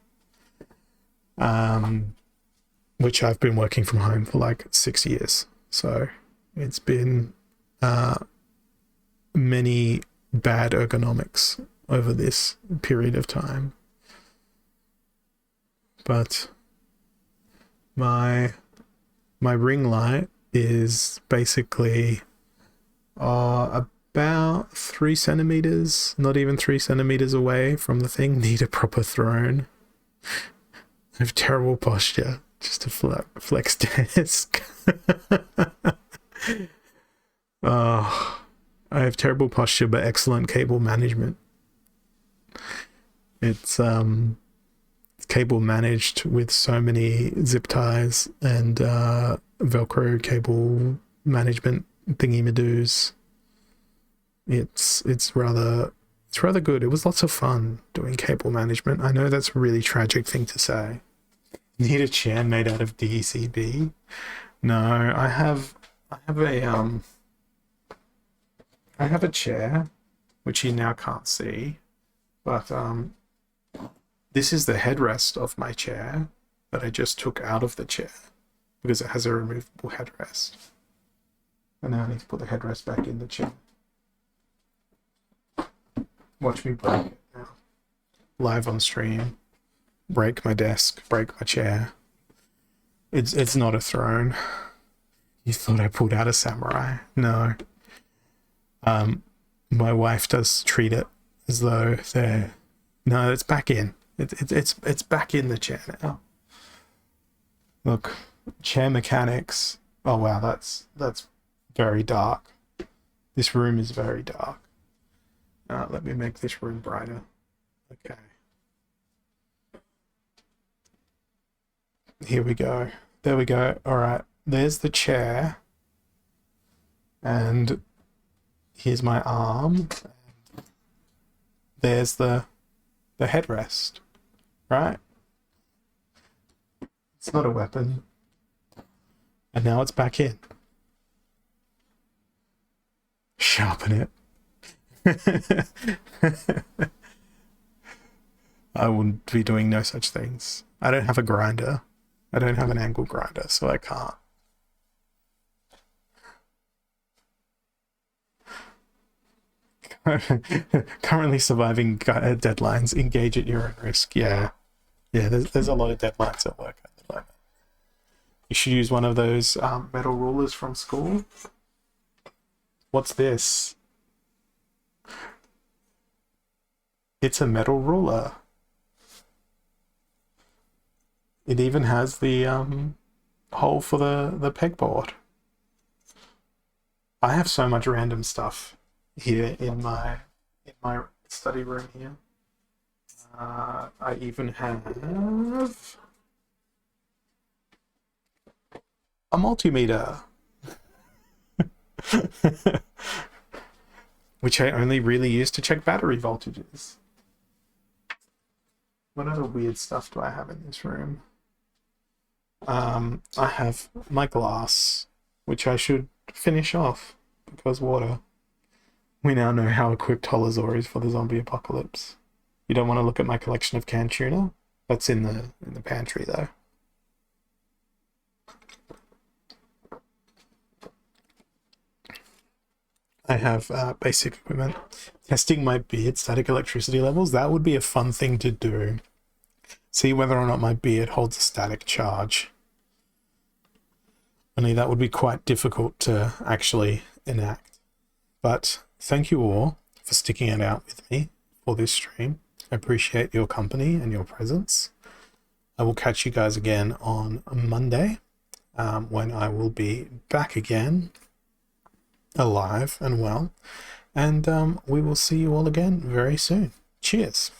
which I've been working from home for like 6 years. So it's been many bad ergonomics over this period of time. But my ring light is basically about 3 centimeters, not even 3 centimeters away from the thing. Need a proper throne. I have terrible posture. Just a flex desk. Oh, I have terrible posture but excellent cable management. It's cable managed with so many zip ties and Velcro cable management thingy-madoos. It's rather good. It was lots of fun doing cable management. I know that's a really tragic thing to say. Need a chair made out of DCB? No, I have a chair which you now can't see, but this is the headrest of my chair that I just took out of the chair because it has a removable headrest. And now I need to put the headrest back in the chair. Watch me break it now. Live on stream. Break my desk, break my chair. It's not a throne. You thought I pulled out a samurai. No. My wife does treat it as though they're... No, it's back in. It's back in the chair now. Look, chair mechanics. Oh wow, that's very dark. This room is very dark. Let me make this room brighter. Okay. Here we go. There we go. All right. There's the chair. And here's my arm. There's the headrest. Right? It's not a weapon. And now it's back in. Sharpen it. I wouldn't be doing no such things. I don't have a grinder. I don't have an angle grinder, so I can't. Currently surviving deadlines. Engage at your own risk. Yeah. There's a lot of deadlines at work at the moment. You should use one of those metal rulers from school. What's this? It's a metal ruler. It even has the hole for the pegboard. I have so much random stuff here in my study room here. I even have a multimeter. Which I only really use to check battery voltages. What other weird stuff do I have in this room? I have my glass, which I should finish off because water. We now know how equipped Holozor is for the zombie apocalypse. You don't want to look at my collection of canned tuna? That's in the pantry though. I have basic equipment. Testing my beard static electricity levels. That would be a fun thing to do. See whether or not my beard holds a static charge. Only that would be quite difficult to actually enact. But thank you all for sticking it out with me for this stream. I appreciate your company and your presence. I will catch you guys again on Monday, when I will be back again, alive and well. And we will see you all again very soon. Cheers.